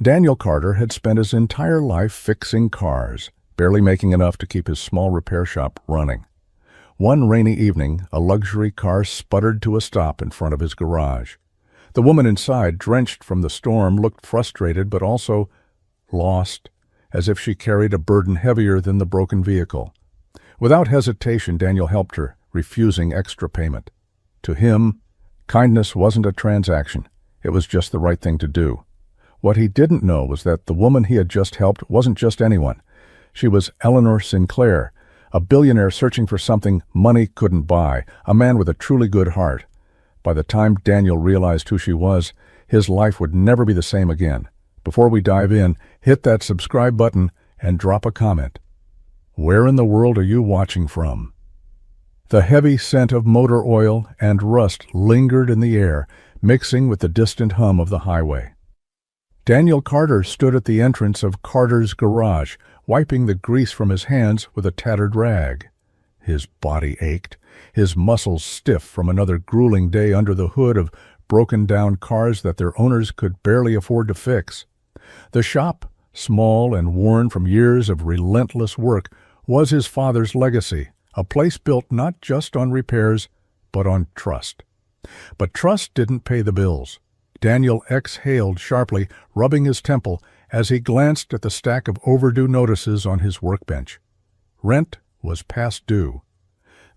Daniel Carter had spent his entire life fixing cars, barely making enough to keep his small repair shop running. One rainy evening, a luxury car sputtered to a stop in front of his garage. The woman inside, drenched from the storm, looked frustrated but also lost, as if she carried a burden heavier than the broken vehicle. Without hesitation, Daniel helped her, refusing extra payment. To him, kindness wasn't a transaction. It was just the right thing to do. What he didn't know was that the woman he had just helped wasn't just anyone. She was Eleanor Sinclair, a billionaire searching for something money couldn't buy, a man with a truly good heart. By the time Daniel realized who she was, his life would never be the same again. Before we dive in, hit that subscribe button and drop a comment. Where in the world are you watching from? The heavy scent of motor oil and rust lingered in the air, mixing with the distant hum of the highway. Daniel Carter stood at the entrance of Carter's garage, wiping the grease from his hands with a tattered rag. His body ached, his muscles stiff from another grueling day under the hood of broken-down cars that their owners could barely afford to fix. The shop, small and worn from years of relentless work, was his father's legacy, a place built not just on repairs, but on trust. But trust didn't pay the bills. Daniel exhaled sharply, rubbing his temple, as he glanced at the stack of overdue notices on his workbench. Rent was past due.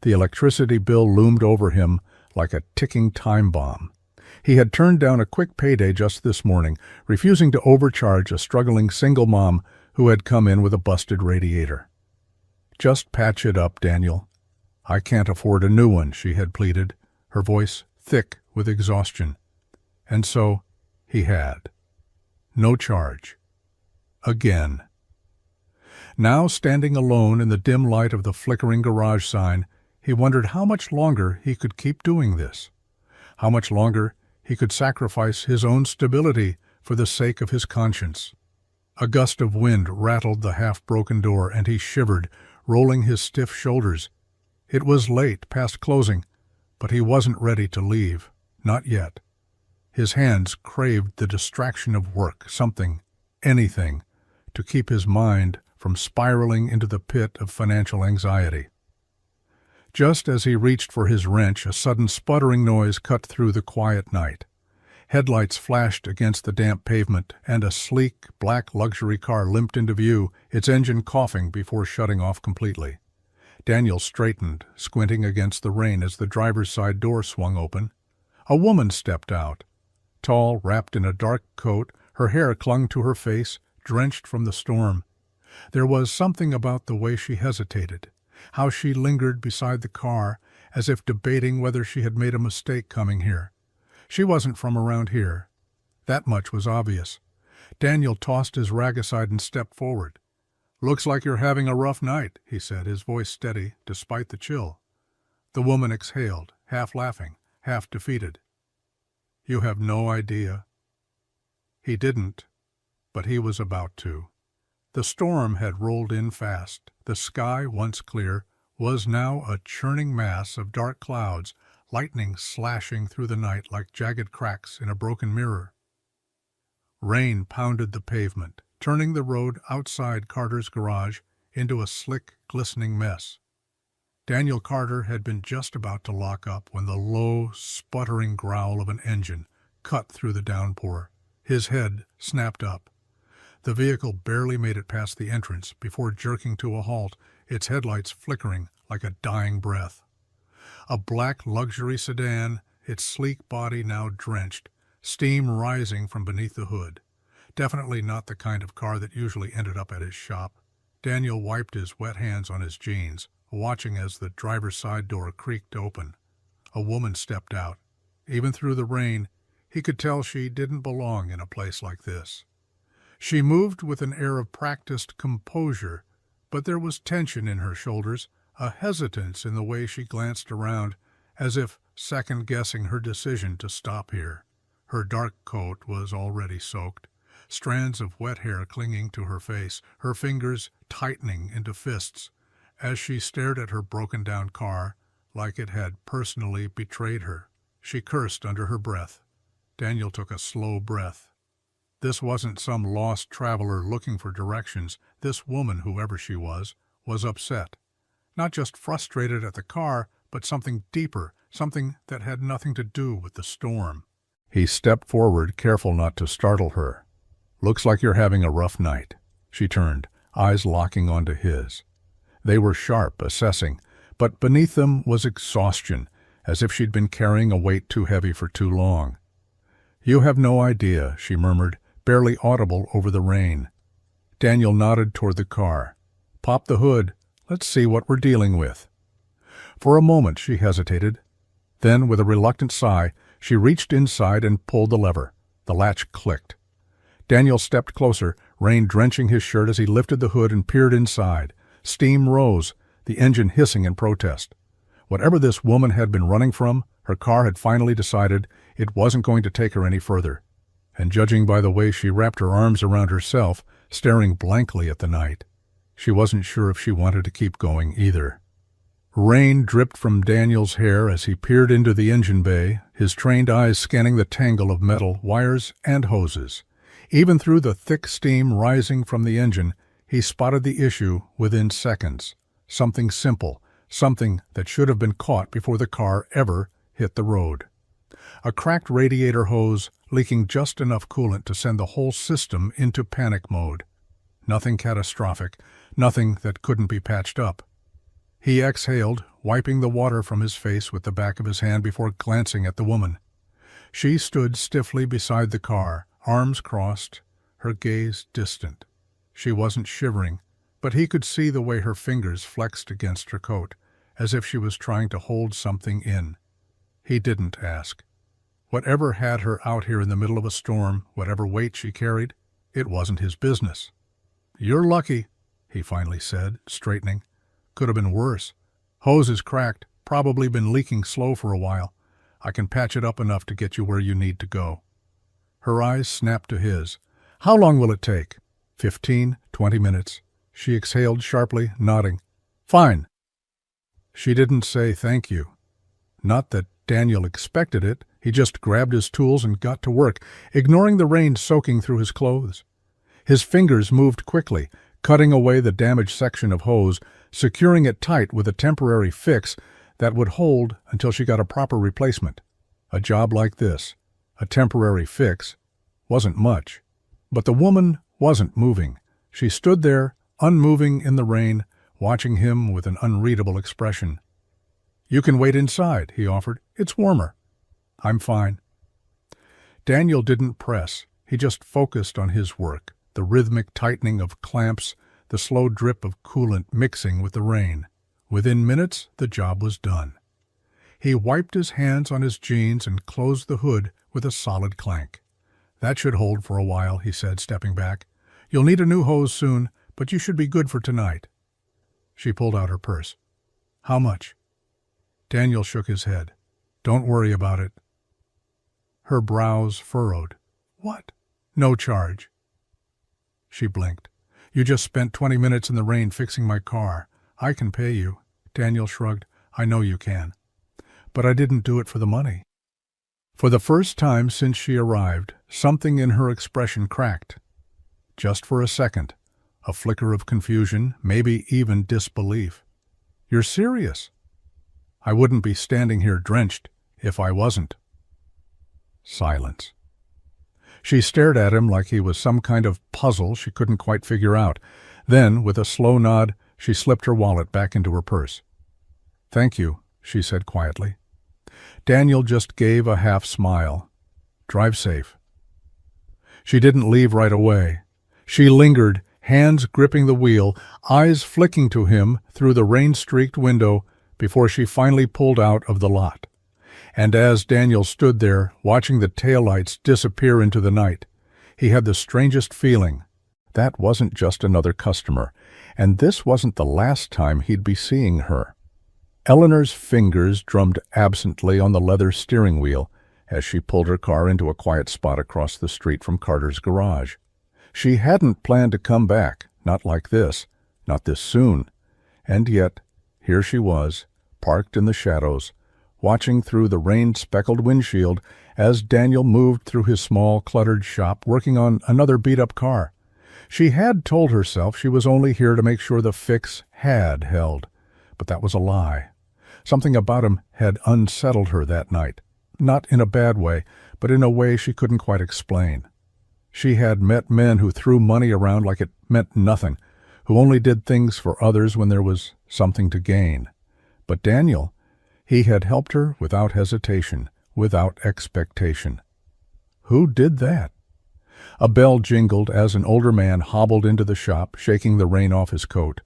The electricity bill loomed over him like a ticking time bomb. He had turned down a quick payday just this morning, refusing to overcharge a struggling single mom who had come in with a busted radiator. "Just patch it up, Daniel. I can't afford a new one," she had pleaded, her voice thick with exhaustion. And so he had. No charge. Again. Now, standing alone in the dim light of the flickering garage sign, he wondered how much longer he could keep doing this. How much longer he could sacrifice his own stability for the sake of his conscience. A gust of wind rattled the half-broken door, and he shivered, rolling his stiff shoulders. It was late, past closing, but he wasn't ready to leave. Not yet. His hands craved the distraction of work, something, anything, to keep his mind from spiraling into the pit of financial anxiety. Just as he reached for his wrench, a sudden sputtering noise cut through the quiet night. Headlights flashed against the damp pavement, and a sleek, black luxury car limped into view, its engine coughing before shutting off completely. Daniel straightened, squinting against the rain as the driver's side door swung open. A woman stepped out. Tall, wrapped in a dark coat, her hair clung to her face, drenched from the storm. There was something about the way she hesitated, how she lingered beside the car, as if debating whether she had made a mistake coming here. She wasn't from around here. That much was obvious. Daniel tossed his rag aside and stepped forward. "Looks like you're having a rough night," he said, his voice steady, despite the chill. The woman exhaled, half laughing, half defeated. "You have no idea." He didn't, but he was about to. The storm had rolled in fast. The sky, once clear, was now a churning mass of dark clouds, lightning slashing through the night like jagged cracks in a broken mirror. Rain pounded the pavement, turning the road outside Carter's garage into a slick, glistening mess. Daniel Carter had been just about to lock up when the low, sputtering growl of an engine cut through the downpour. His head snapped up. The vehicle barely made it past the entrance before jerking to a halt, its headlights flickering like a dying breath. A black luxury sedan, its sleek body now drenched, steam rising from beneath the hood. Definitely not the kind of car that usually ended up at his shop. Daniel wiped his wet hands on his jeans, watching as the driver's side door creaked open. A woman stepped out. Even through the rain, he could tell she didn't belong in a place like this. She moved with an air of practiced composure, but there was tension in her shoulders, a hesitance in the way she glanced around, as if second-guessing her decision to stop here. Her dark coat was already soaked, strands of wet hair clinging to her face, her fingers tightening into fists, as she stared at her broken-down car like it had personally betrayed her. She cursed under her breath. Daniel took a slow breath. This wasn't some lost traveler looking for directions. This woman, whoever she was upset. Not just frustrated at the car, but something deeper, something that had nothing to do with the storm. He stepped forward, careful not to startle her. "Looks like you're having a rough night." She turned, eyes locking onto his. They were sharp, assessing, but beneath them was exhaustion, as if she'd been carrying a weight too heavy for too long. "You have no idea," she murmured, barely audible over the rain. Daniel nodded toward the car. "Pop the hood. Let's see what we're dealing with." For a moment she hesitated. Then, with a reluctant sigh, she reached inside and pulled the lever. The latch clicked. Daniel stepped closer, rain drenching his shirt as he lifted the hood and peered inside. Steam rose, the engine hissing in protest. Whatever this woman had been running from, her car had finally decided it wasn't going to take her any further. And judging by the way she wrapped her arms around herself, staring blankly at the night, she wasn't sure if she wanted to keep going either. Rain dripped from Daniel's hair as he peered into the engine bay, his trained eyes scanning the tangle of metal, wires, and hoses. Even through the thick steam rising from the engine, he spotted the issue within seconds. Something simple, something that should have been caught before the car ever hit the road. A cracked radiator hose, leaking just enough coolant to send the whole system into panic mode. Nothing catastrophic, nothing that couldn't be patched up. He exhaled, wiping the water from his face with the back of his hand before glancing at the woman. She stood stiffly beside the car, arms crossed, her gaze distant. She wasn't shivering, but he could see the way her fingers flexed against her coat, as if she was trying to hold something in. He didn't ask. Whatever had her out here in the middle of a storm, whatever weight she carried, it wasn't his business. "You're lucky," he finally said, straightening. "Could have been worse. Hose is cracked, probably been leaking slow for a while. I can patch it up enough to get you where you need to go." Her eyes snapped to his. "How long will it take?" 15, 20 minutes. She exhaled sharply, nodding. "Fine." She didn't say thank you. Not that Daniel expected it. He just grabbed his tools and got to work, ignoring the rain soaking through his clothes. His fingers moved quickly, cutting away the damaged section of hose, securing it tight with a temporary fix that would hold until she got a proper replacement. A job like this, a temporary fix, wasn't much. But the woman wasn't moving. She stood there, unmoving in the rain, watching him with an unreadable expression. "You can wait inside," he offered. "It's warmer." "I'm fine." Daniel didn't press. He just focused on his work, the rhythmic tightening of clamps, the slow drip of coolant mixing with the rain. Within minutes, the job was done. He wiped his hands on his jeans and closed the hood with a solid clank. "That should hold for a while," he said, stepping back. "You'll need a new hose soon, but you should be good for tonight." She pulled out her purse. "How much?" Daniel shook his head. "Don't worry about it." Her brows furrowed. "What?" "No charge." She blinked. "You just spent 20 minutes in the rain fixing my car. I can pay you." Daniel shrugged. "I know you can. But I didn't do it for the money." For the first time since she arrived, something in her expression cracked. Just for a second, a flicker of confusion, maybe even disbelief. "You're serious?" "I wouldn't be standing here drenched if I wasn't." Silence. She stared at him like he was some kind of puzzle she couldn't quite figure out. Then, with a slow nod, she slipped her wallet back into her purse. "Thank you," she said quietly. Daniel just gave a half smile. "Drive safe." She didn't leave right away. She lingered, hands gripping the wheel, eyes flicking to him through the rain-streaked window before she finally pulled out of the lot. And as Daniel stood there, watching the taillights disappear into the night, he had the strangest feeling. That wasn't just another customer, and this wasn't the last time he'd be seeing her. Eleanor's fingers drummed absently on the leather steering wheel as she pulled her car into a quiet spot across the street from Carter's garage. She hadn't planned to come back, not like this, not this soon. And yet, here she was, parked in the shadows, watching through the rain-speckled windshield as Daniel moved through his small, cluttered shop working on another beat-up car. She had told herself she was only here to make sure the fix had held, but that was a lie. Something about him had unsettled her that night, not in a bad way, but in a way she couldn't quite explain. She had met men who threw money around like it meant nothing, who only did things for others when there was something to gain. But Daniel, he had helped her without hesitation, without expectation. Who did that? A bell jingled as an older man hobbled into the shop, shaking the rain off his coat.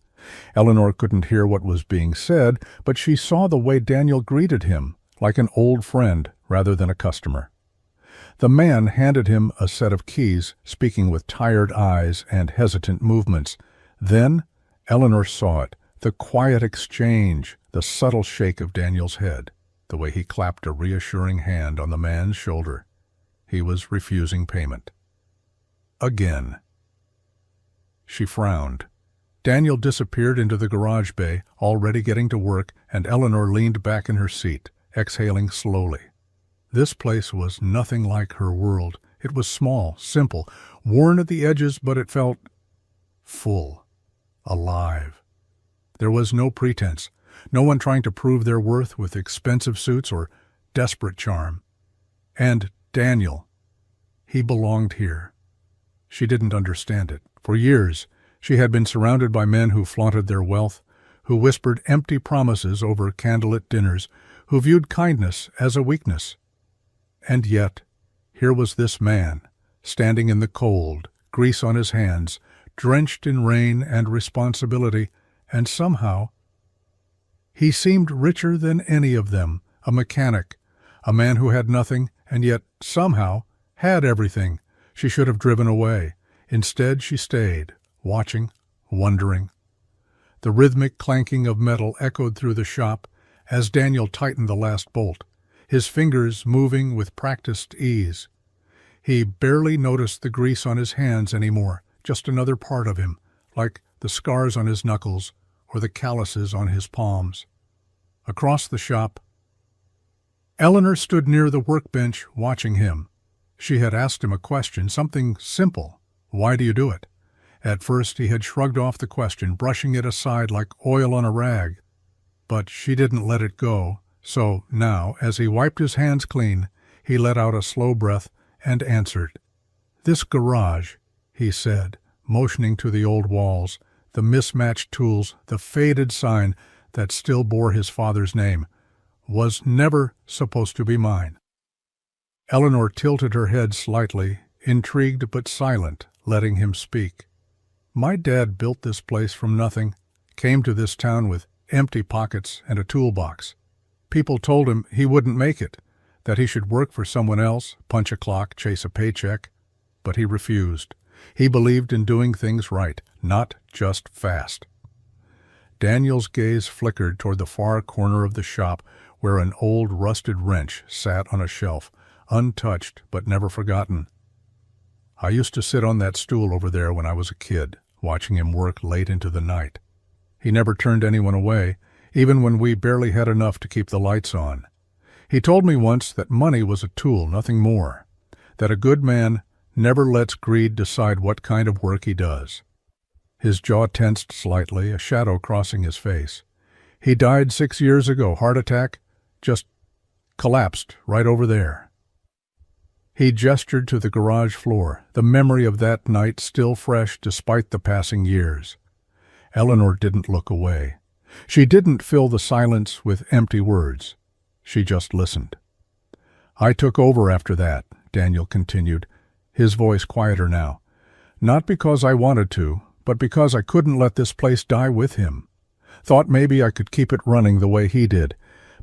Eleanor couldn't hear what was being said, but she saw the way Daniel greeted him, like an old friend rather than a customer. The man handed him a set of keys, speaking with tired eyes and hesitant movements. Then Eleanor saw it, the quiet exchange, the subtle shake of Daniel's head, the way he clapped a reassuring hand on the man's shoulder. He was refusing payment. Again. She frowned. Daniel disappeared into the garage bay, already getting to work, and Eleanor leaned back in her seat, exhaling slowly. This place was nothing like her world. It was small, simple, worn at the edges, but it felt full, alive. There was no pretense, no one trying to prove their worth with expensive suits or desperate charm. And Daniel, he belonged here. She didn't understand it. For years, she had been surrounded by men who flaunted their wealth, who whispered empty promises over candlelit dinners, who viewed kindness as a weakness. And yet, here was this man, standing in the cold, grease on his hands, drenched in rain and responsibility, and somehow he seemed richer than any of them, a mechanic, a man who had nothing and yet somehow had everything. She should have driven away. Instead, she stayed, watching, wondering. The rhythmic clanking of metal echoed through the shop as Daniel tightened the last bolt, his fingers moving with practiced ease. He barely noticed the grease on his hands anymore, just another part of him, like the scars on his knuckles or the calluses on his palms. Across the shop, Eleanor stood near the workbench watching him. She had asked him a question, something simple. Why do you do it? At first he had shrugged off the question, brushing it aside like oil on a rag. But she didn't let it go, so now, as he wiped his hands clean, he let out a slow breath and answered. "This garage," he said, motioning to the old walls, the mismatched tools, the faded sign that still bore his father's name, was never supposed to be mine. Eleanor tilted her head slightly, intrigued but silent, letting him speak. "My dad built this place from nothing, came to this town with empty pockets and a toolbox. People told him he wouldn't make it, that he should work for someone else, punch a clock, chase a paycheck. But he refused. He believed in doing things right, not just fast." Daniel's gaze flickered toward the far corner of the shop where an old rusted wrench sat on a shelf, untouched but never forgotten. "I used to sit on that stool over there when I was a kid, watching him work late into the night. He never turned anyone away, even when we barely had enough to keep the lights on. He told me once that money was a tool, nothing more, that a good man never lets greed decide what kind of work he does." His jaw tensed slightly, a shadow crossing his face. "He died 6 years ago, heart attack, just collapsed right over there." He gestured to the garage floor, the memory of that night still fresh despite the passing years. Eleanor didn't look away. She didn't fill the silence with empty words. She just listened. "I took over after that," Daniel continued, his voice quieter now. "Not because I wanted to, but because I couldn't let this place die with him. Thought maybe I could keep it running the way he did,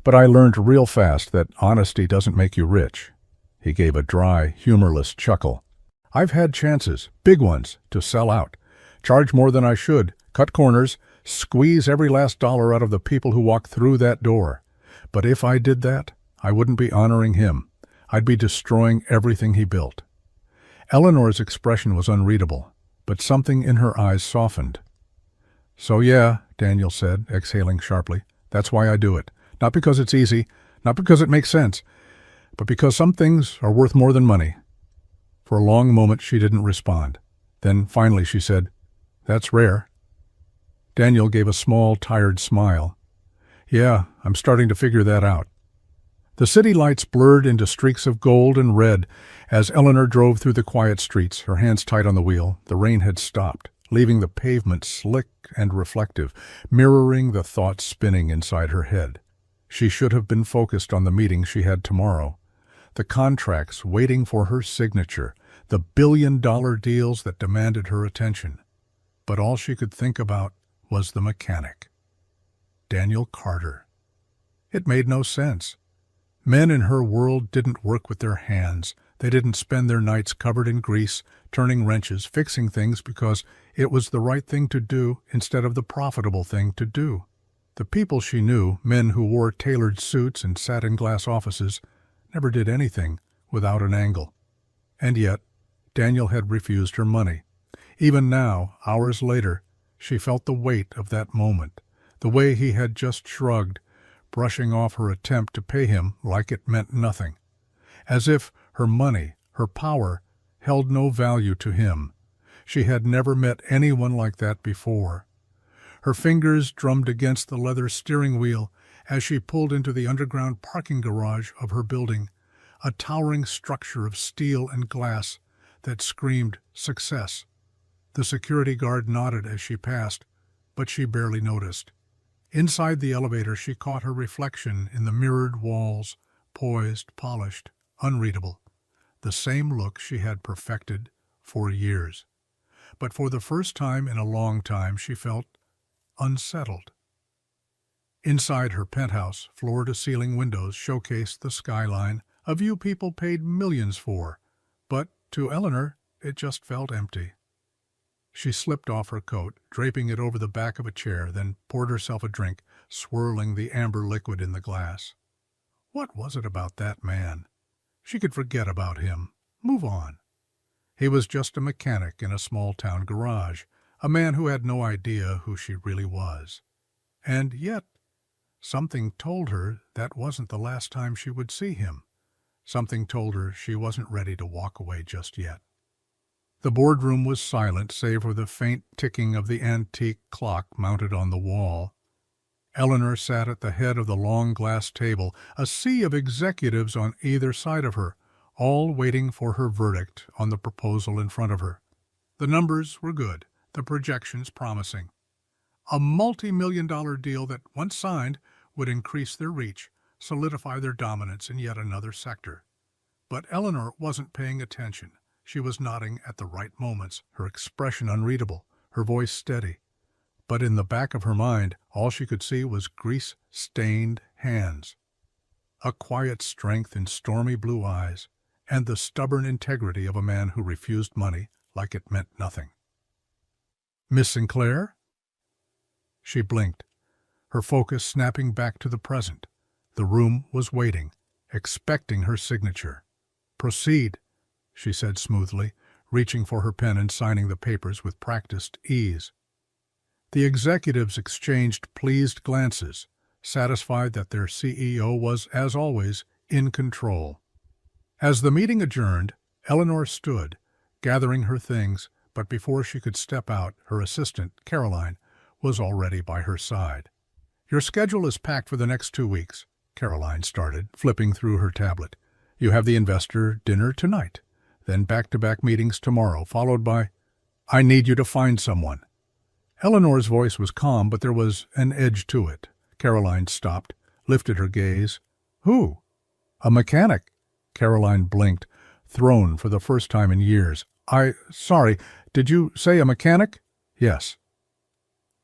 but I learned real fast that honesty doesn't make you rich." He gave a dry, humorless chuckle. "I've had chances, big ones, to sell out, charge more than I should, cut corners, squeeze every last dollar out of the people who walk through that door. But if I did that, I wouldn't be honoring him. I'd be destroying everything he built." Eleanor's expression was unreadable, but something in her eyes softened. "So yeah," Daniel said, exhaling sharply, "that's why I do it. Not because it's easy, not because it makes sense, but because some things are worth more than money. For a long moment she didn't respond. Then finally she said, "That's rare." Daniel gave a small, tired smile. "Yeah, I'm starting to figure that out." The city lights blurred into streaks of gold and red as Eleanor drove through the quiet streets, her hands tight on the wheel. The rain had stopped, leaving the pavement slick and reflective, mirroring the thoughts spinning inside her head. She should have been focused on the meeting she had tomorrow, the contracts waiting for her signature, the billion-dollar deals that demanded her attention. But all she could think about was the mechanic. Daniel Carter. It made no sense. Men in her world didn't work with their hands. They didn't spend their nights covered in grease, turning wrenches, fixing things because it was the right thing to do instead of the profitable thing to do. The people she knew, men who wore tailored suits and sat in glass offices, never did anything without an angle. And yet, Daniel had refused her money. Even now, hours later, she felt the weight of that moment, the way he had just shrugged, brushing off her attempt to pay him like it meant nothing, as if her money, her power, held no value to him. She had never met anyone like that before. Her fingers drummed against the leather steering wheel as she pulled into the underground parking garage of her building, a towering structure of steel and glass that screamed success. The security guard nodded as she passed, but she barely noticed. Inside the elevator, she caught her reflection in the mirrored walls, poised, polished, unreadable, the same look she had perfected for years. But for the first time in a long time, she felt unsettled. Inside her penthouse, floor-to-ceiling windows showcased the skyline, a view people paid millions for, but to Eleanor, it just felt empty. She slipped off her coat, draping it over the back of a chair, then poured herself a drink, swirling the amber liquid in the glass. What was it about that man? She could forget about him, move on. He was just a mechanic in a small-town garage, a man who had no idea who she really was. And yet, something told her that wasn't the last time she would see him. Something told her she wasn't ready to walk away just yet. The boardroom was silent save for the faint ticking of the antique clock mounted on the wall. Eleanor sat at the head of the long glass table, a sea of executives on either side of her, all waiting for her verdict on the proposal in front of her. The numbers were good, the projections promising. A multi-million-dollar deal that, once signed, would increase their reach, solidify their dominance in yet another sector. But Eleanor wasn't paying attention. She was nodding at the right moments, her expression unreadable, her voice steady. But in the back of her mind, all she could see was grease-stained hands, a quiet strength in stormy blue eyes, and the stubborn integrity of a man who refused money like it meant nothing. "Miss Sinclair?" She blinked, her focus snapping back to the present. The room was waiting, expecting her signature. "Proceed," she said smoothly, reaching for her pen and signing the papers with practiced ease. The executives exchanged pleased glances, satisfied that their CEO was, as always, in control. As the meeting adjourned, Eleanor stood, gathering her things, but before she could step out, her assistant, Caroline, was already by her side. "Your schedule is packed for the next 2 weeks," Caroline started, flipping through her tablet. "You have the investor dinner tonight, then back-to-back meetings tomorrow, followed by— I need you to find someone." Eleanor's voice was calm, but there was an edge to it. Caroline stopped, lifted her gaze. "Who?" "A mechanic." Caroline blinked, thrown for the first time in years. Sorry, did you say a mechanic?" "Yes."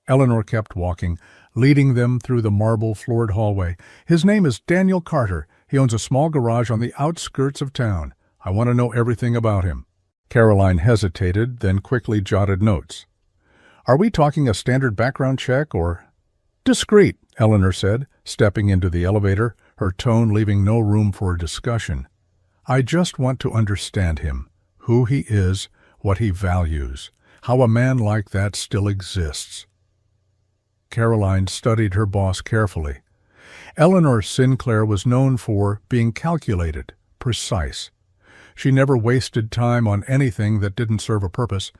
Eleanor kept walking, leading them through the marble-floored hallway. "His name is Daniel Carter. He owns a small garage on the outskirts of town. I want to know everything about him." Caroline hesitated, then quickly jotted notes. "Are we talking a standard background check or—" "Discreet," Eleanor said, stepping into the elevator, her tone leaving no room for discussion. "I just want to understand him, who he is, what he values, how a man like that still exists." Caroline studied her boss carefully. Eleanor Sinclair was known for being calculated, precise. She never wasted time on anything that didn't serve a purpose,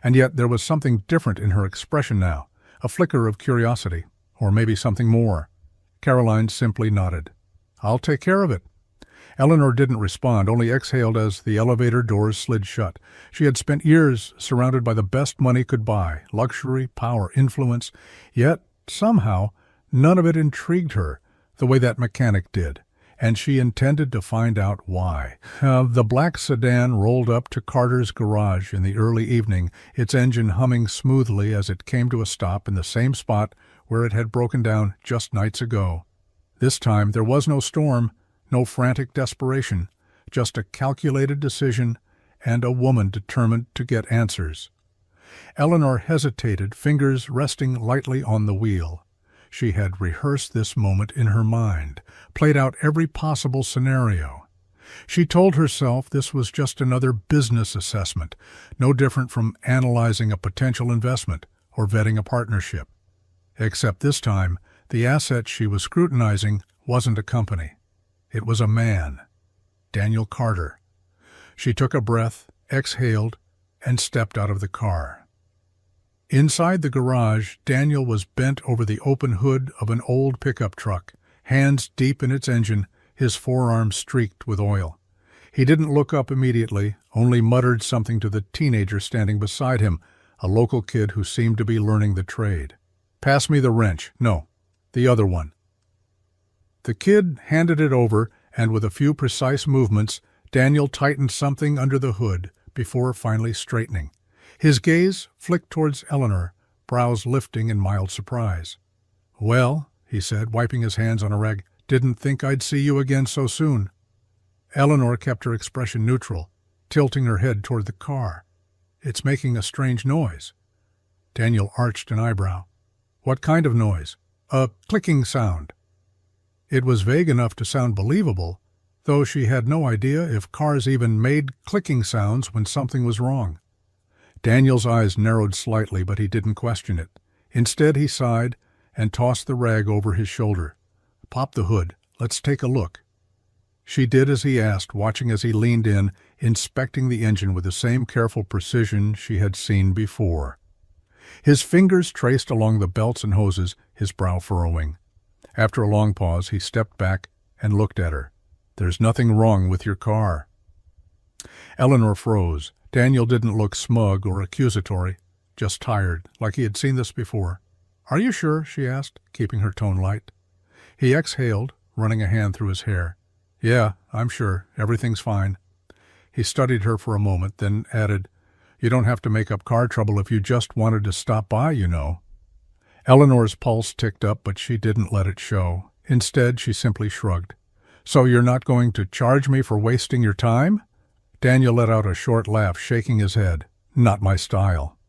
and yet there was something different in her expression now, a flicker of curiosity, or maybe something more. Caroline simply nodded. "I'll take care of it." Eleanor didn't respond, only exhaled as the elevator doors slid shut. She had spent years surrounded by the best money could buy, luxury, power, influence, yet, somehow, none of it intrigued her the way that mechanic did, and she intended to find out why. The black sedan rolled up to Carter's garage in the early evening, its engine humming smoothly as it came to a stop in the same spot where it had broken down just nights ago. This time there was no storm, no frantic desperation, just a calculated decision and a woman determined to get answers. Eleanor hesitated, fingers resting lightly on the wheel. She had rehearsed this moment in her mind, played out every possible scenario. She told herself this was just another business assessment, no different from analyzing a potential investment or vetting a partnership. Except this time, the asset she was scrutinizing wasn't a company. It was a man, Daniel Carter. She took a breath, exhaled, and stepped out of the car. Inside the garage, Daniel was bent over the open hood of an old pickup truck, hands deep in its engine, his forearms streaked with oil. He didn't look up immediately, only muttered something to the teenager standing beside him, a local kid who seemed to be learning the trade. "Pass me the wrench." "No, the other one." The kid handed it over, and with a few precise movements, Daniel tightened something under the hood before finally straightening. His gaze flicked towards Eleanor, brows lifting in mild surprise. "Well," he said, wiping his hands on a rag, "didn't think I'd see you again so soon." Eleanor kept her expression neutral, tilting her head toward the car. "It's making a strange noise." Daniel arched an eyebrow. "What kind of noise?" "A clicking sound." It was vague enough to sound believable, though she had no idea if cars even made clicking sounds when something was wrong. Daniel's eyes narrowed slightly, but he didn't question it. Instead, he sighed and tossed the rag over his shoulder. "Pop the hood. Let's take a look." She did as he asked, watching as he leaned in, inspecting the engine with the same careful precision she had seen before. His fingers traced along the belts and hoses, his brow furrowing. After a long pause, he stepped back and looked at her. "There's nothing wrong with your car." Eleanor froze. Daniel didn't look smug or accusatory, just tired, like he had seen this before. "Are you sure?" she asked, keeping her tone light. He exhaled, running a hand through his hair. "Yeah, I'm sure. Everything's fine." He studied her for a moment, then added, "You don't have to make up car trouble if you just wanted to stop by, you know." Eleanor's pulse ticked up, but she didn't let it show. Instead, she simply shrugged. "So you're not going to charge me for wasting your time?" Daniel let out a short laugh, shaking his head. "Not my style."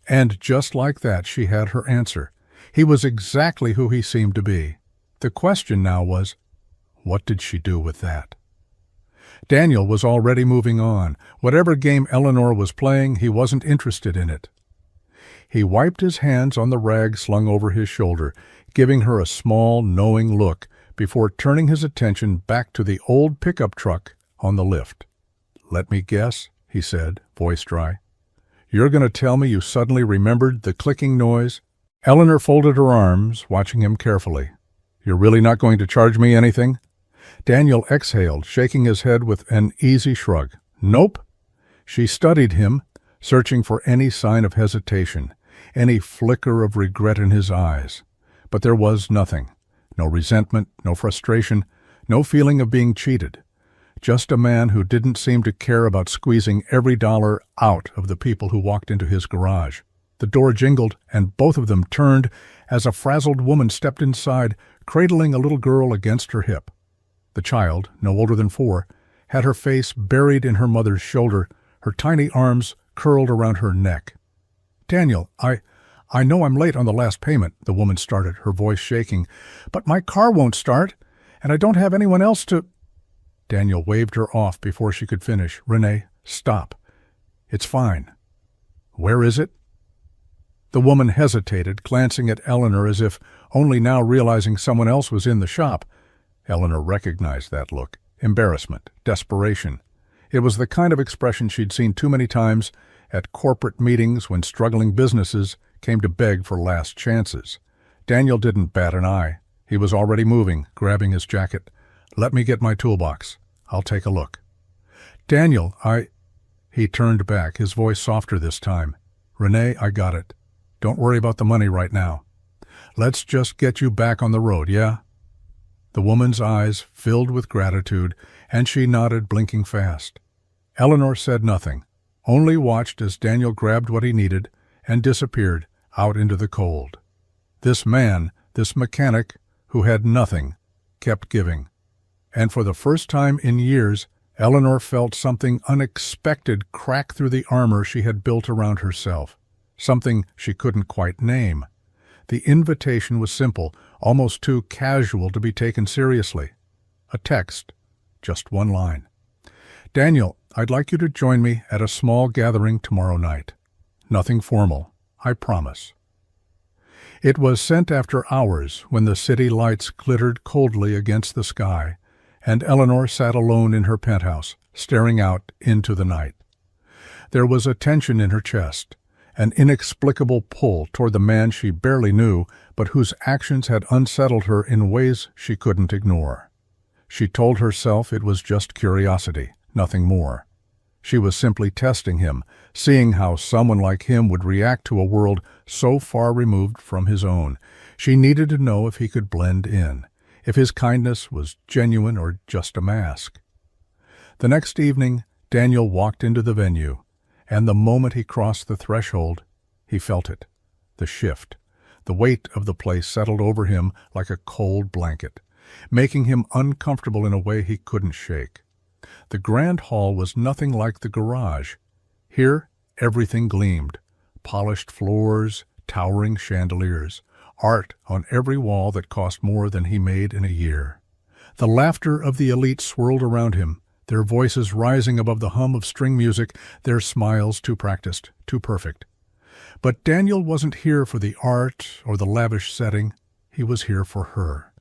And just like that, she had her answer. He was exactly who he seemed to be. The question now was, what did she do with that? Daniel was already moving on. Whatever game Eleanor was playing, he wasn't interested in it. He wiped his hands on the rag slung over his shoulder, giving her a small, knowing look before turning his attention back to the old pickup truck on the lift. "Let me guess," he said, voice dry. "You're going to tell me you suddenly remembered the clicking noise?" Eleanor folded her arms, watching him carefully. "You're really not going to charge me anything?" Daniel exhaled, shaking his head with an easy shrug. "Nope." She studied him, searching for any sign of hesitation, any flicker of regret in his eyes. But there was nothing. No resentment, no frustration, no feeling of being cheated. Just a man who didn't seem to care about squeezing every dollar out of the people who walked into his garage. The door jingled, and both of them turned as a frazzled woman stepped inside, cradling a little girl against her hip. The child, no older than 4, had her face buried in her mother's shoulder, her tiny arms curled around her neck. "Daniel, I know I'm late on the last payment," the woman started, her voice shaking, "but my car won't start, and I don't have anyone else to—" Daniel waved her off before she could finish. "Renee, stop. It's fine." "Where is it?" The woman hesitated, glancing at Eleanor as if only now realizing someone else was in the shop. Eleanor recognized that look. embarrassment, desperation. It was the kind of expression she'd seen too many times at corporate meetings when struggling businesses came to beg for last chances. Daniel didn't bat an eye. He was already moving, grabbing his jacket. "Let me get my toolbox. I'll take a look." "Daniel, He turned back, his voice softer this time. "Renee, I got it. Don't worry about the money right now. Let's just get you back on the road, yeah?" The woman's eyes filled with gratitude, and she nodded, blinking fast. Eleanor said nothing, only watched as Daniel grabbed what he needed and disappeared out into the cold. This man, this mechanic, who had nothing, kept giving. And for the first time in years, Eleanor felt something unexpected crack through the armor she had built around herself, something she couldn't quite name. The invitation was simple, almost too casual to be taken seriously. A text, just one line. "Daniel, I'd like you to join me at a small gathering tomorrow night. Nothing formal, I promise." It was sent after hours when the city lights glittered coldly against the sky, and Eleanor sat alone in her penthouse, staring out into the night. There was a tension in her chest, an inexplicable pull toward the man she barely knew, but whose actions had unsettled her in ways she couldn't ignore. She told herself it was just curiosity, nothing more. She was simply testing him, seeing how someone like him would react to a world so far removed from his own. She needed to know if he could blend in, if his kindness was genuine or just a mask. The next evening, Daniel walked into the venue, and the moment he crossed the threshold, he felt it. The shift, the weight of the place settled over him like a cold blanket, making him uncomfortable in a way he couldn't shake. The grand hall was nothing like the garage. Here, everything gleamed. Polished floors, towering chandeliers, art on every wall that cost more than he made in a year. The laughter of the elite swirled around him, their voices rising above the hum of string music, their smiles too practiced, too perfect. But Daniel wasn't here for the art or the lavish setting. He was here for her.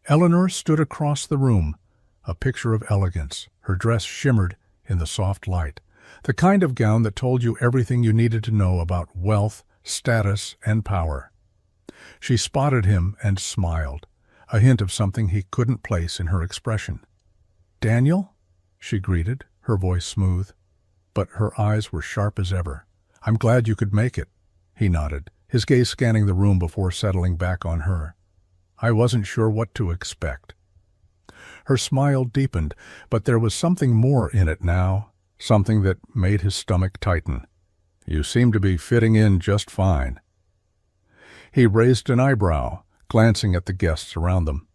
Eleanor stood across the room, a picture of elegance. Her dress shimmered in the soft light, the kind of gown that told you everything you needed to know about wealth, status, and power. She spotted him and smiled, a hint of something he couldn't place in her expression. "Daniel?" she greeted, her voice smooth, but her eyes were sharp as ever. "I'm glad you could make it," he nodded, his gaze scanning the room before settling back on her. "I wasn't sure what to expect." Her smile deepened, but there was something more in it now, something that made his stomach tighten. "You seem to be fitting in just fine." He raised an eyebrow, glancing at the guests around them.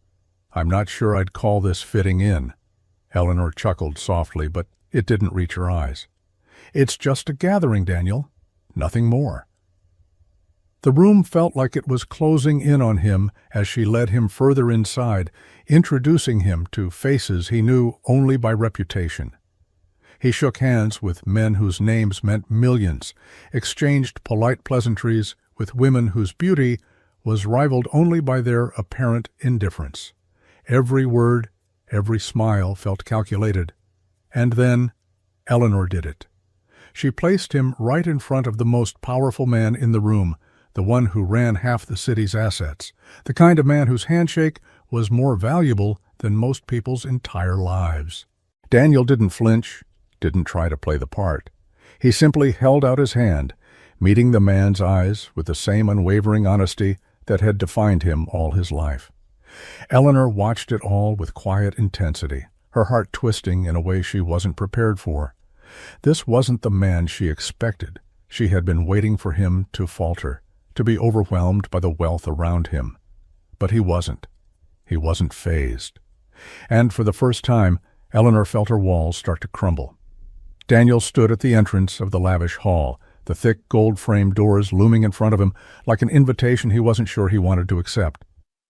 "I'm not sure I'd call this fitting in." Eleanor chuckled softly, but it didn't reach her eyes. "It's just a gathering, Daniel. Nothing more." The room felt like it was closing in on him as she led him further inside, introducing him to faces he knew only by reputation. He shook hands with men whose names meant millions, exchanged polite pleasantries with women whose beauty was rivaled only by their apparent indifference. Every word, every smile felt calculated. And then Eleanor did it. She placed him right in front of the most powerful man in the room, the one who ran half the city's assets, the kind of man whose handshake was more valuable than most people's entire lives. Daniel didn't flinch, didn't try to play the part. He simply held out his hand, meeting the man's eyes with the same unwavering honesty that had defined him all his life. Eleanor watched it all with quiet intensity, her heart twisting in a way she wasn't prepared for. This wasn't the man she expected. She had been waiting for him to falter, to be overwhelmed by the wealth around him. But he wasn't. He wasn't fazed. And for the first time, Eleanor felt her walls start to crumble. Daniel stood at the entrance of the lavish hall, the thick gold-framed doors looming in front of him like an invitation he wasn't sure he wanted to accept.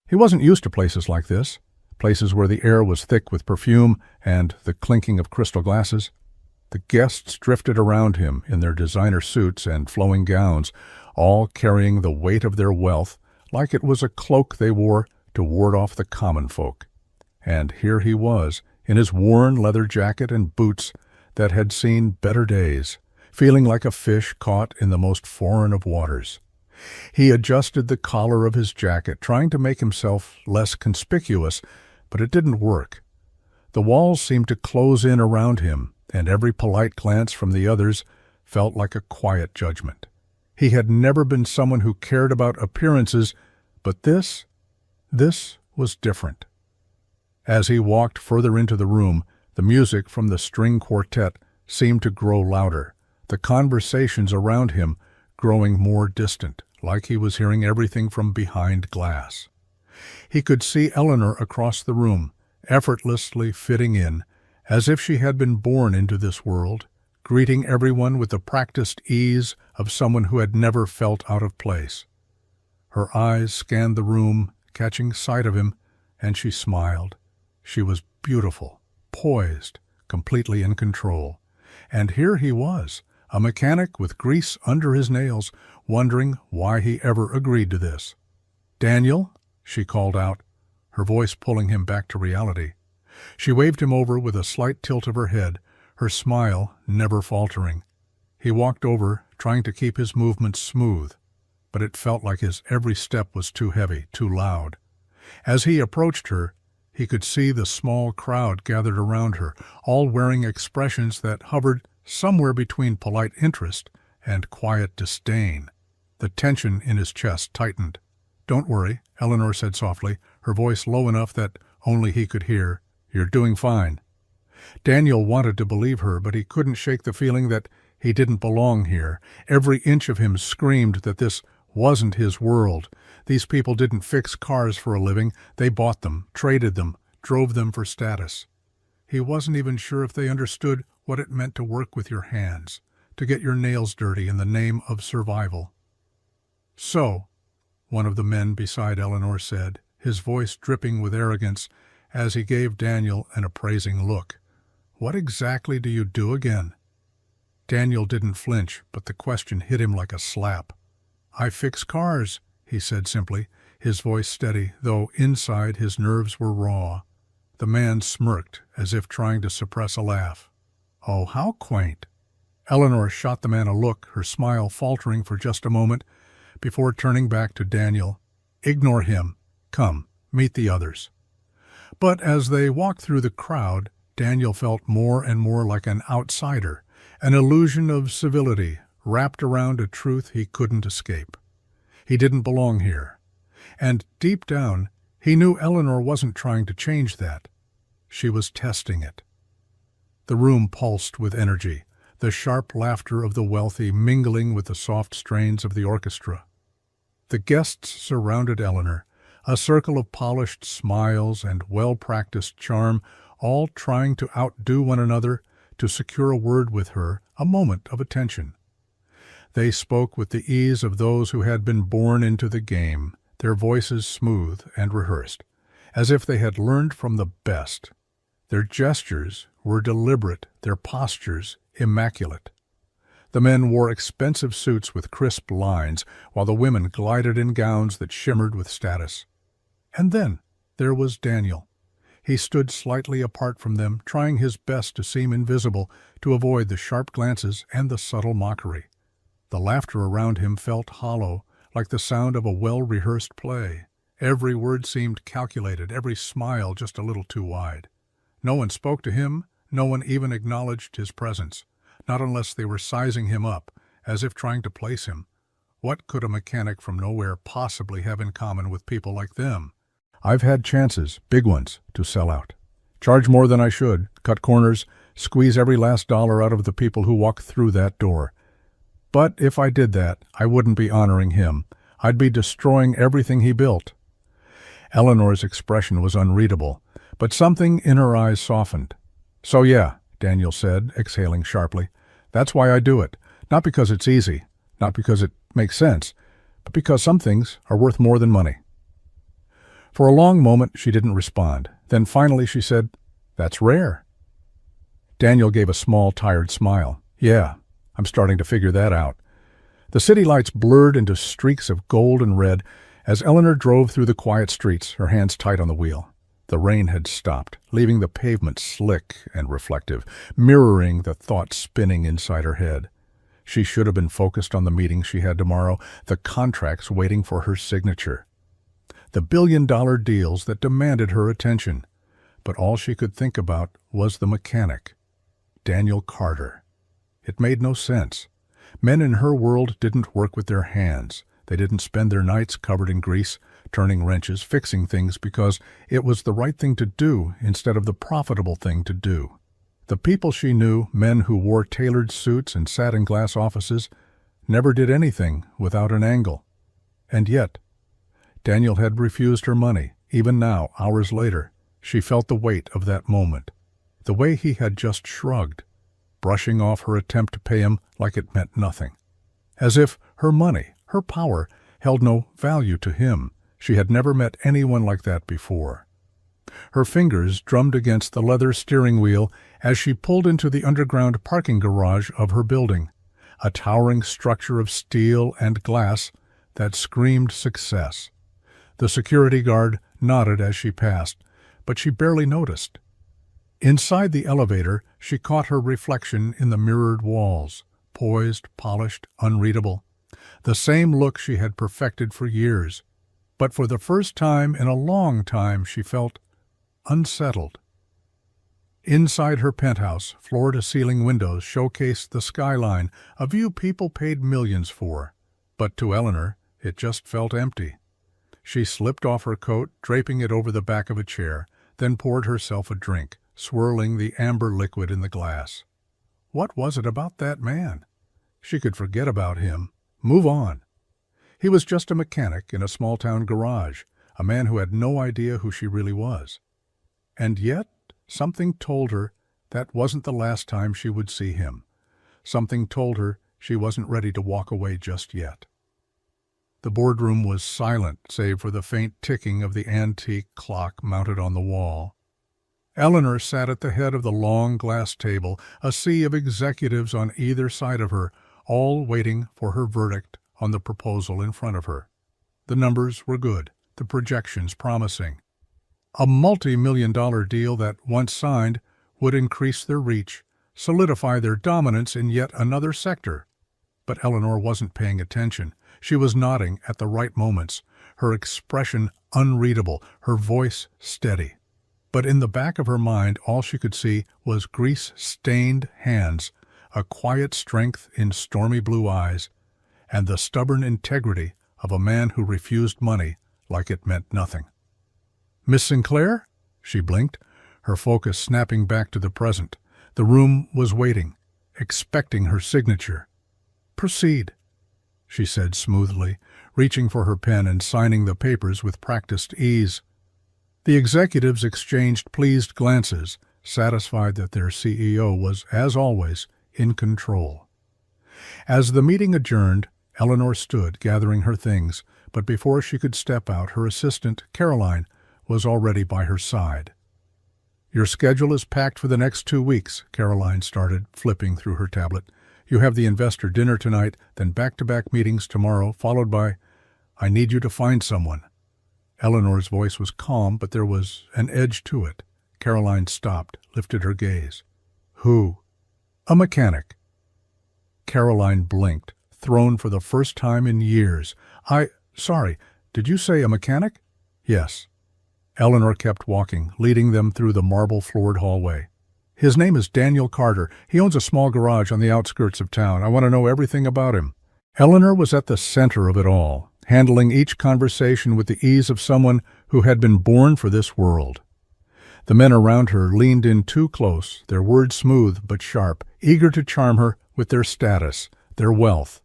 He wasn't used to places like this, places where the air was thick with perfume and the clinking of crystal glasses. The guests drifted around him in their designer suits and flowing gowns, all carrying the weight of their wealth like it was a cloak they wore to ward off the common folk. And here he was, in his worn leather jacket and boots that had seen better days, feeling like a fish caught in the most foreign of waters. He adjusted the collar of his jacket, trying to make himself less conspicuous, but it didn't work. The walls seemed to close in around him, and every polite glance from the others felt like a quiet judgment. He had never been someone who cared about appearances, but this was different. As he walked further into the room, the music from the string quartet seemed to grow louder, the conversations around him growing more distant, like he was hearing everything from behind glass. He could see Eleanor across the room, effortlessly fitting in, as if she had been born into this world, greeting everyone with the practiced ease of someone who had never felt out of place. Her eyes scanned the room, catching sight of him, and she smiled. She was beautiful, poised, completely in control. And here he was, a mechanic with grease under his nails, wondering why he ever agreed to this. "Daniel," she called out, her voice pulling him back to reality. She waved him over with a slight tilt of her head, her smile never faltering. He walked over, trying to keep his movements smooth, but it felt like his every step was too heavy, too loud. As he approached her, he could see the small crowd gathered around her, all wearing expressions that hovered somewhere between polite interest and quiet disdain. The tension in his chest tightened. "Don't worry," Eleanor said softly, her voice low enough that only he could hear. "You're doing fine." Daniel wanted to believe her, but he couldn't shake the feeling that he didn't belong here. Every inch of him screamed that this wasn't his world. These people didn't fix cars for a living. They bought them, traded them, drove them for status. He wasn't even sure if they understood what it meant to work with your hands, to get your nails dirty in the name of survival. "So," one of the men beside Eleanor said, his voice dripping with arrogance as he gave Daniel an appraising look, "what exactly do you do again?" Daniel didn't flinch, but the question hit him like a slap. "I fix cars," he said simply, his voice steady, though inside his nerves were raw. The man smirked, as if trying to suppress a laugh. "Oh, how quaint." Eleanor shot the man a look, her smile faltering for just a moment, before turning back to Daniel. "Ignore him. Come, meet the others." But as they walked through the crowd, Daniel felt more and more like an outsider, an illusion of civility wrapped around a truth he couldn't escape. He didn't belong here. And deep down, he knew Eleanor wasn't trying to change that. She was testing it. The room pulsed with energy, the sharp laughter of the wealthy mingling with the soft strains of the orchestra. The guests surrounded Eleanor, a circle of polished smiles and well-practiced charm, all trying to outdo one another, to secure a word with her, a moment of attention. They spoke with the ease of those who had been born into the game, their voices smooth and rehearsed, as if they had learned from the best. Their gestures were deliberate, their postures immaculate. The men wore expensive suits with crisp lines, while the women glided in gowns that shimmered with status. And then there was Daniel. He stood slightly apart from them, trying his best to seem invisible, to avoid the sharp glances and the subtle mockery. The laughter around him felt hollow, like the sound of a well-rehearsed play. Every word seemed calculated, every smile just a little too wide. No one spoke to him, no one even acknowledged his presence, not unless they were sizing him up, as if trying to place him. What could a mechanic from nowhere possibly have in common with people like them? "I've had chances, big ones, to sell out. Charge more than I should, cut corners, squeeze every last dollar out of the people who walk through that door. But if I did that, I wouldn't be honoring him. I'd be destroying everything he built." Eleanor's expression was unreadable, but something in her eyes softened. "So yeah," Daniel said, exhaling sharply. "That's why I do it. Not because it's easy, not because it makes sense, but because some things are worth more than money." For a long moment she didn't respond. Then finally she said, "That's rare." Daniel gave a small, tired smile. "Yeah, I'm starting to figure that out." The city lights blurred into streaks of gold and red as Eleanor drove through the quiet streets, her hands tight on the wheel. The rain had stopped, leaving the pavement slick and reflective, mirroring the thoughts spinning inside her head. She should have been focused on the meeting she had tomorrow, the contracts waiting for her signature, the billion-dollar deals that demanded her attention. But all she could think about was the mechanic, Daniel Carter. It made no sense. Men in her world didn't work with their hands. They didn't spend their nights covered in grease, turning wrenches, fixing things because it was the right thing to do instead of the profitable thing to do. The people she knew, men who wore tailored suits and sat in glass offices, never did anything without an angle. And yet, Daniel had refused her money. Even now, hours later, she felt the weight of that moment. The way he had just shrugged, brushing off her attempt to pay him like it meant nothing. As if her money, her power, held no value to him. She had never met anyone like that before. Her fingers drummed against the leather steering wheel as she pulled into the underground parking garage of her building, a towering structure of steel and glass that screamed success. The security guard nodded as she passed, but she barely noticed. Inside the elevator, she caught her reflection in the mirrored walls, poised, polished, unreadable. The same look she had perfected for years. But for the first time in a long time, she felt unsettled. Inside her penthouse, floor-to-ceiling windows showcased the skyline, a view people paid millions for. But to Eleanor, it just felt empty. She slipped off her coat, draping it over the back of a chair, then poured herself a drink, swirling the amber liquid in the glass. What was it about that man? She could forget about him, move on. He was just a mechanic in a small-town garage, a man who had no idea who she really was. And yet, something told her that wasn't the last time she would see him. Something told her she wasn't ready to walk away just yet. The boardroom was silent, save for the faint ticking of the antique clock mounted on the wall. Eleanor sat at the head of the long glass table, a sea of executives on either side of her, all waiting for her verdict on the proposal in front of her. The numbers were good, the projections promising. A multi-million-dollar deal that, once signed, would increase their reach, solidify their dominance in yet another sector. But Eleanor wasn't paying attention. She was nodding at the right moments, her expression unreadable, her voice steady. But in the back of her mind, all she could see was grease-stained hands, a quiet strength in stormy blue eyes, and the stubborn integrity of a man who refused money like it meant nothing. "Miss Sinclair?" She blinked, her focus snapping back to the present. The room was waiting, expecting her signature. "Proceed," she said smoothly, reaching for her pen and signing the papers with practiced ease. The executives exchanged pleased glances, satisfied that their CEO was, as always, in control. As the meeting adjourned, Eleanor stood, gathering her things, but before she could step out, her assistant, Caroline, was already by her side. "Your schedule is packed for the next 2 weeks," Caroline started, flipping through her tablet. "You have the investor dinner tonight, then back-to-back meetings tomorrow, followed by, I need you to find someone." Eleanor's voice was calm, but there was an edge to it. Caroline stopped, lifted her gaze. "Who?" "A mechanic." Caroline blinked, thrown for the first time in years. Sorry, did you say a mechanic?" "Yes." Eleanor kept walking, leading them through the marble-floored hallway. "His name is Daniel Carter. He owns a small garage on the outskirts of town. I want to know everything about him." Eleanor was at the center of it all, handling each conversation with the ease of someone who had been born for this world. The men around her leaned in too close, their words smooth but sharp, eager to charm her with their status, their wealth.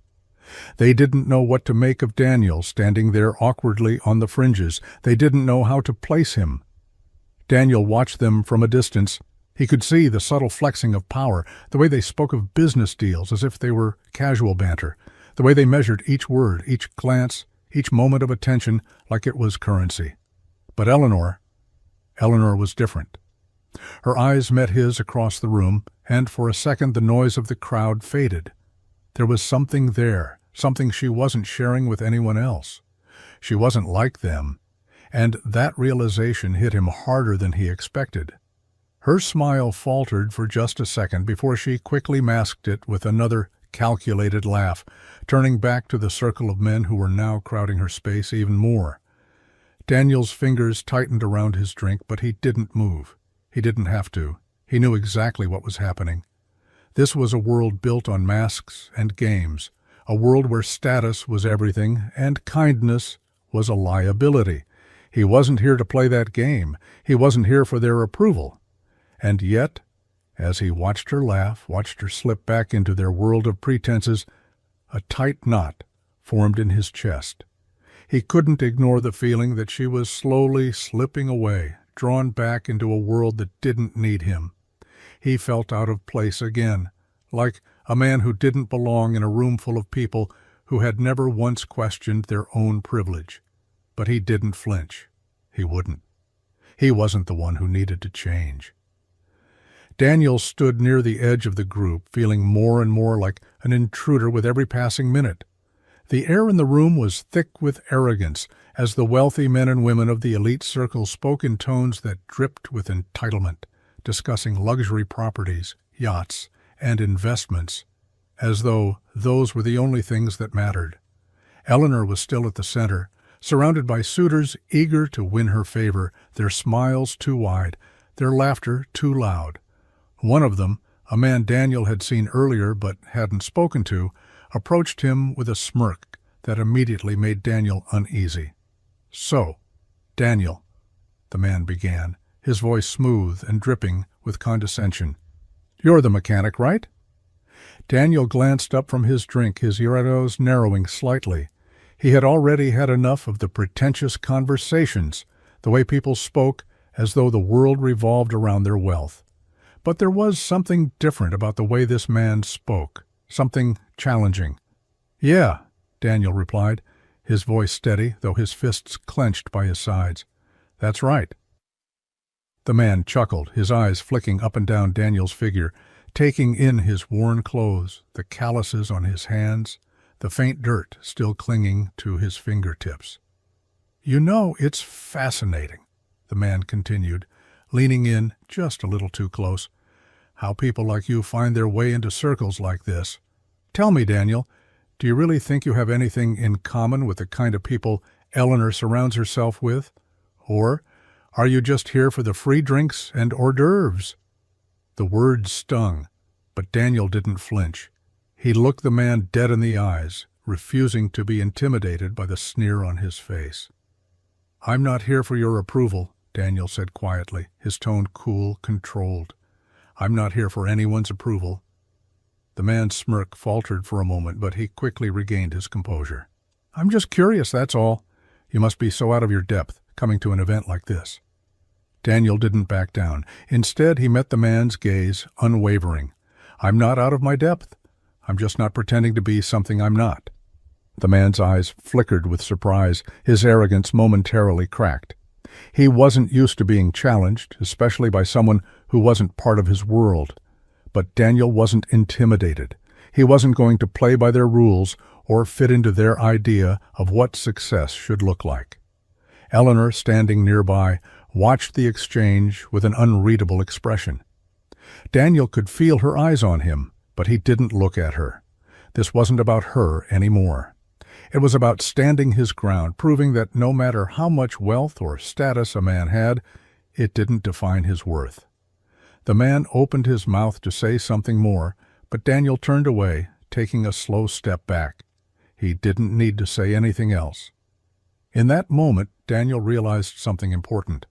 They didn't know what to make of Daniel standing there awkwardly on the fringes. They didn't know how to place him. Daniel watched them from a distance. He could see the subtle flexing of power, the way they spoke of business deals as if they were casual banter, the way they measured each word, each glance, each moment of attention like it was currency. But Eleanor was different. Her eyes met his across the room, and for a second the noise of the crowd faded. There was something there, something she wasn't sharing with anyone else. She wasn't like them, and that realization hit him harder than he expected. Her smile faltered for just a second before she quickly masked it with another calculated laugh, turning back to the circle of men who were now crowding her space even more. Daniel's fingers tightened around his drink, but he didn't move. He didn't have to. He knew exactly what was happening. This was a world built on masks and games, a world where status was everything and kindness was a liability. He wasn't here to play that game. He wasn't here for their approval. And yet, as he watched her laugh, watched her slip back into their world of pretenses, a tight knot formed in his chest. He couldn't ignore the feeling that she was slowly slipping away, drawn back into a world that didn't need him. He felt out of place again, like a man who didn't belong in a room full of people who had never once questioned their own privilege. But he didn't flinch. He wouldn't. He wasn't the one who needed to change. Daniel stood near the edge of the group, feeling more and more like an intruder with every passing minute. The air in the room was thick with arrogance, as the wealthy men and women of the elite circle spoke in tones that dripped with entitlement, discussing luxury properties, yachts, and investments, as though those were the only things that mattered. Eleanor was still at the center, surrounded by suitors eager to win her favor, their smiles too wide, their laughter too loud. One of them, a man Daniel had seen earlier but hadn't spoken to, approached him with a smirk that immediately made Daniel uneasy. "So, Daniel," the man began, his voice smooth and dripping with condescension. "You're the mechanic, right?" Daniel glanced up from his drink, his eyebrows narrowing slightly. He had already had enough of the pretentious conversations, the way people spoke as though the world revolved around their wealth. But there was something different about the way this man spoke, something challenging. "Yeah," Daniel replied, his voice steady, though his fists clenched by his sides. "That's right." The man chuckled, his eyes flicking up and down Daniel's figure, taking in his worn clothes, the calluses on his hands, the faint dirt still clinging to his fingertips. "You know, it's fascinating," the man continued, leaning in just a little too close, "how people like you find their way into circles like this. Tell me, Daniel, do you really think you have anything in common with the kind of people Eleanor surrounds herself with? Or are you just here for the free drinks and hors d'oeuvres?" The words stung, but Daniel didn't flinch. He looked the man dead in the eyes, refusing to be intimidated by the sneer on his face. "I'm not here for your approval," Daniel said quietly, his tone cool, controlled. "I'm not here for anyone's approval." The man's smirk faltered for a moment, but he quickly regained his composure. "I'm just curious, that's all. You must be so out of your depth, coming to an event like this." Daniel didn't back down. Instead, he met the man's gaze, unwavering. "I'm not out of my depth. I'm just not pretending to be something I'm not." The man's eyes flickered with surprise, his arrogance momentarily cracked. He wasn't used to being challenged, especially by someone who wasn't part of his world. But Daniel wasn't intimidated. He wasn't going to play by their rules or fit into their idea of what success should look like. Eleanor, standing nearby, watched the exchange with an unreadable expression. Daniel could feel her eyes on him, but he didn't look at her. This wasn't about her anymore. It was about standing his ground, proving that no matter how much wealth or status a man had, it didn't define his worth. The man opened his mouth to say something more, but Daniel turned away, taking a slow step back. He didn't need to say anything else. In that moment, Daniel realized something important.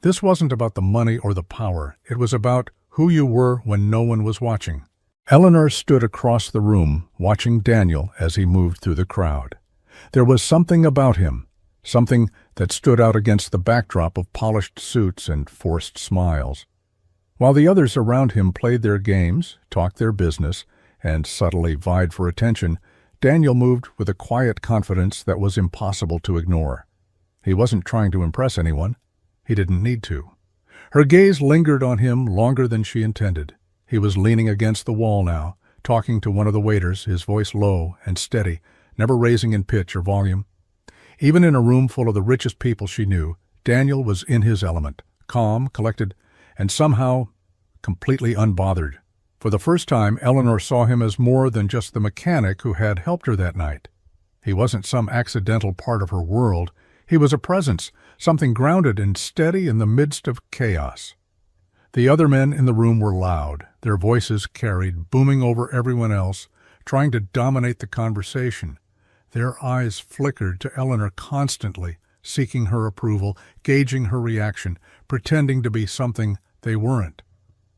This wasn't about the money or the power. It was about who you were when no one was watching. Eleanor stood across the room, watching Daniel as he moved through the crowd. There was something about him, something that stood out against the backdrop of polished suits and forced smiles. While the others around him played their games, talked their business, and subtly vied for attention, Daniel moved with a quiet confidence that was impossible to ignore. He wasn't trying to impress anyone. He didn't need to. Her gaze lingered on him longer than she intended. He was leaning against the wall now, talking to one of the waiters, his voice low and steady, never raising in pitch or volume. Even in a room full of the richest people she knew, Daniel was in his element, calm, collected, and somehow completely unbothered. For the first time, Eleanor saw him as more than just the mechanic who had helped her that night. He wasn't some accidental part of her world. He was a presence, something grounded and steady in the midst of chaos. The other men in the room were loud, their voices carried, booming over everyone else, trying to dominate the conversation. Their eyes flickered to Eleanor constantly, seeking her approval, gauging her reaction, pretending to be something they weren't.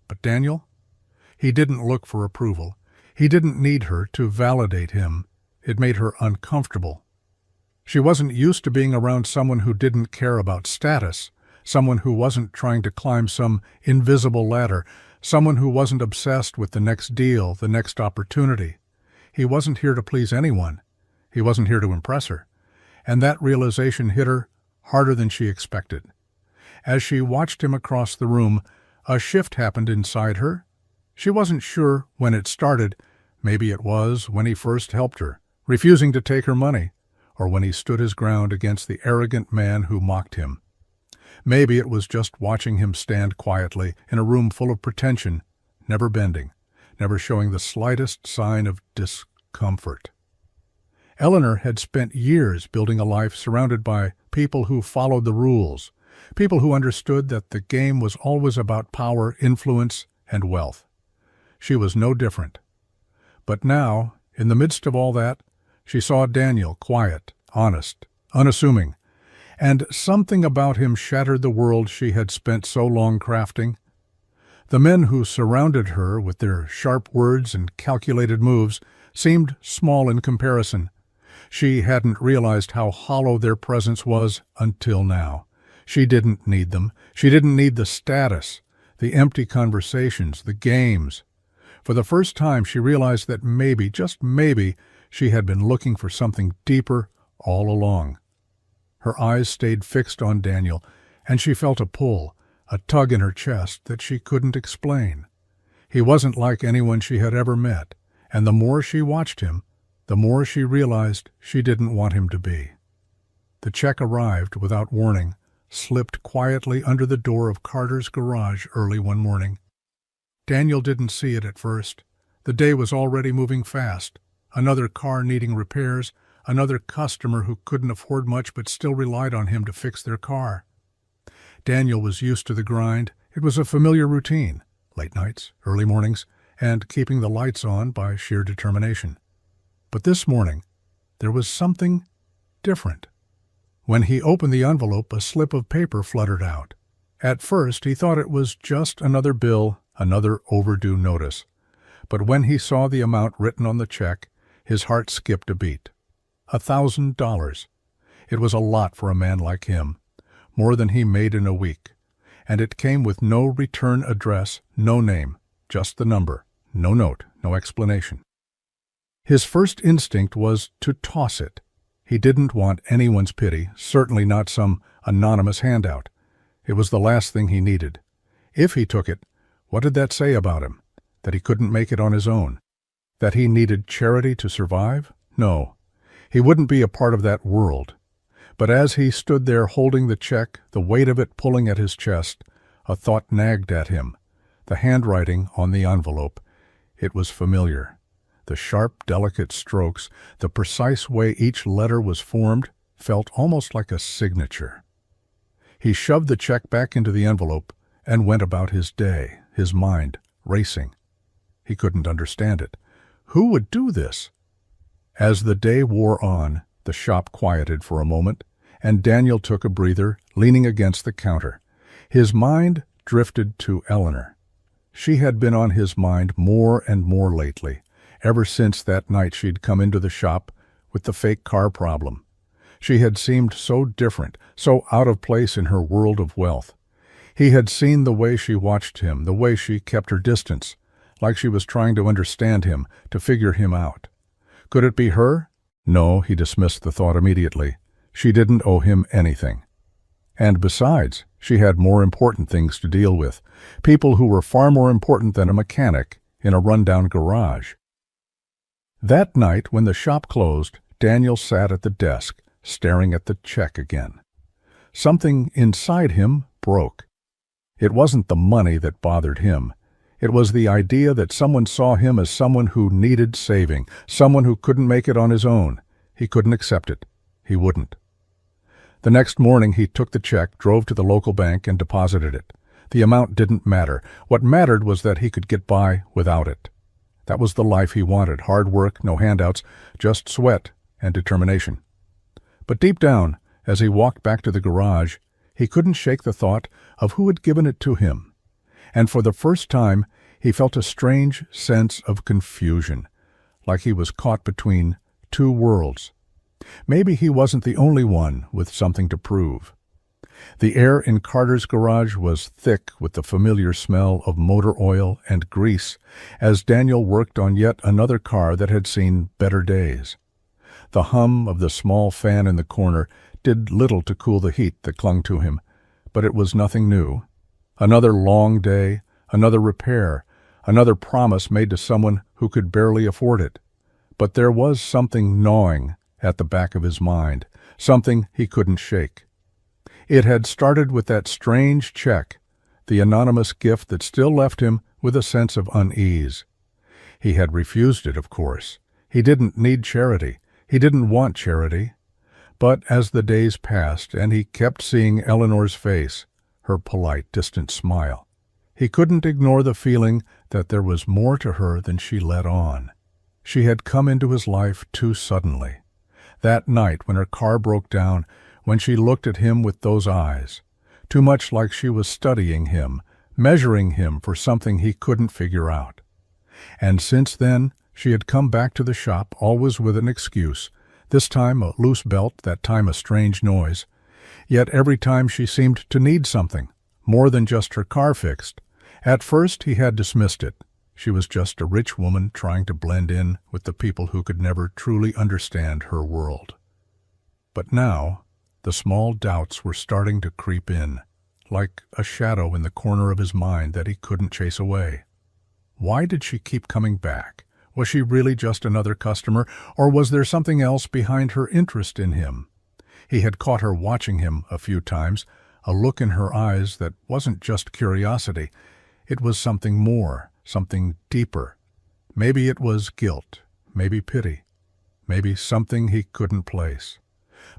But Daniel? He didn't look for approval. He didn't need her to validate him. It made her uncomfortable. She wasn't used to being around someone who didn't care about status, someone who wasn't trying to climb some invisible ladder, someone who wasn't obsessed with the next deal, the next opportunity. He wasn't here to please anyone. He wasn't here to impress her. And that realization hit her harder than she expected. As she watched him across the room, a shift happened inside her. She wasn't sure when it started. Maybe it was when he first helped her, refusing to take her money, or when he stood his ground against the arrogant man who mocked him. Maybe it was just watching him stand quietly in a room full of pretension, never bending, never showing the slightest sign of discomfort. Eleanor had spent years building a life surrounded by people who followed the rules, people who understood that the game was always about power, influence, and wealth. She was no different. But now, in the midst of all that, she saw Daniel, quiet, honest, unassuming, and something about him shattered the world she had spent so long crafting. The men who surrounded her with their sharp words and calculated moves seemed small in comparison. She hadn't realized how hollow their presence was until now. She didn't need them. She didn't need the status, the empty conversations, the games. For the first time, she realized that maybe, just maybe, she had been looking for something deeper all along. Her eyes stayed fixed on Daniel, and she felt a pull, a tug in her chest that she couldn't explain. He wasn't like anyone she had ever met, and the more she watched him, the more she realized she didn't want him to be. The check arrived without warning, slipped quietly under the door of Carter's garage early one morning. Daniel didn't see it at first. The day was already moving fast. Another car needing repairs, another customer who couldn't afford much but still relied on him to fix their car. Daniel was used to the grind. It was a familiar routine, late nights, early mornings, and keeping the lights on by sheer determination. But this morning, there was something different. When he opened the envelope, a slip of paper fluttered out. At first, he thought it was just another bill, another overdue notice. But when he saw the amount written on the check, his heart skipped a beat. $1,000. It was a lot for a man like him, more than he made in a week. And it came with no return address, no name, just the number, no note, no explanation. His first instinct was to toss it. He didn't want anyone's pity, certainly not some anonymous handout. It was the last thing he needed. If he took it, what did that say about him? That he couldn't make it on his own? That he needed charity to survive? No. He wouldn't be a part of that world. But as he stood there holding the check, the weight of it pulling at his chest, a thought nagged at him. The handwriting on the envelope. It was familiar. The sharp, delicate strokes, the precise way each letter was formed, felt almost like a signature. He shoved the check back into the envelope and went about his day, his mind racing. He couldn't understand it. Who would do this? As the day wore on, the shop quieted for a moment, and Daniel took a breather, leaning against the counter. His mind drifted to Eleanor. She had been on his mind more and more lately, ever since that night she'd come into the shop with the fake car problem. She had seemed so different, so out of place in her world of wealth. He had seen the way she watched him, the way she kept her distance, like she was trying to understand him, to figure him out. Could it be her? No, he dismissed the thought immediately. She didn't owe him anything. And besides, she had more important things to deal with, people who were far more important than a mechanic in a rundown garage. That night, when the shop closed, Daniel sat at the desk, staring at the check again. Something inside him broke. It wasn't the money that bothered him. It was the idea that someone saw him as someone who needed saving, someone who couldn't make it on his own. He couldn't accept it. He wouldn't. The next morning he took the check, drove to the local bank, and deposited it. The amount didn't matter. What mattered was that he could get by without it. That was the life he wanted. Hard work, no handouts, just sweat and determination. But deep down, as he walked back to the garage, he couldn't shake the thought of who had given it to him. And for the first time, he felt a strange sense of confusion, like he was caught between two worlds. Maybe he wasn't the only one with something to prove. The air in Carter's garage was thick with the familiar smell of motor oil and grease as Daniel worked on yet another car that had seen better days. The hum of the small fan in the corner did little to cool the heat that clung to him, but it was nothing new. Another long day, another repair, another promise made to someone who could barely afford it. But there was something gnawing at the back of his mind, something he couldn't shake. It had started with that strange check, the anonymous gift that still left him with a sense of unease. He had refused it, of course. He didn't need charity. He didn't want charity. But as the days passed and he kept seeing Eleanor's face, her polite, distant smile, he couldn't ignore the feeling that there was more to her than she let on. She had come into his life too suddenly. That night when her car broke down, when she looked at him with those eyes, too much like she was studying him, measuring him for something he couldn't figure out. And since then, she had come back to the shop, always with an excuse, this time a loose belt, that time a strange noise. Yet every time she seemed to need something, more than just her car fixed. At first he had dismissed it. She was just a rich woman trying to blend in with the people who could never truly understand her world. But now, the small doubts were starting to creep in, like a shadow in the corner of his mind that he couldn't chase away. Why did she keep coming back? Was she really just another customer, or was there something else behind her interest in him? He had caught her watching him a few times, a look in her eyes that wasn't just curiosity. It was something more, something deeper. Maybe it was guilt, maybe pity, maybe something he couldn't place.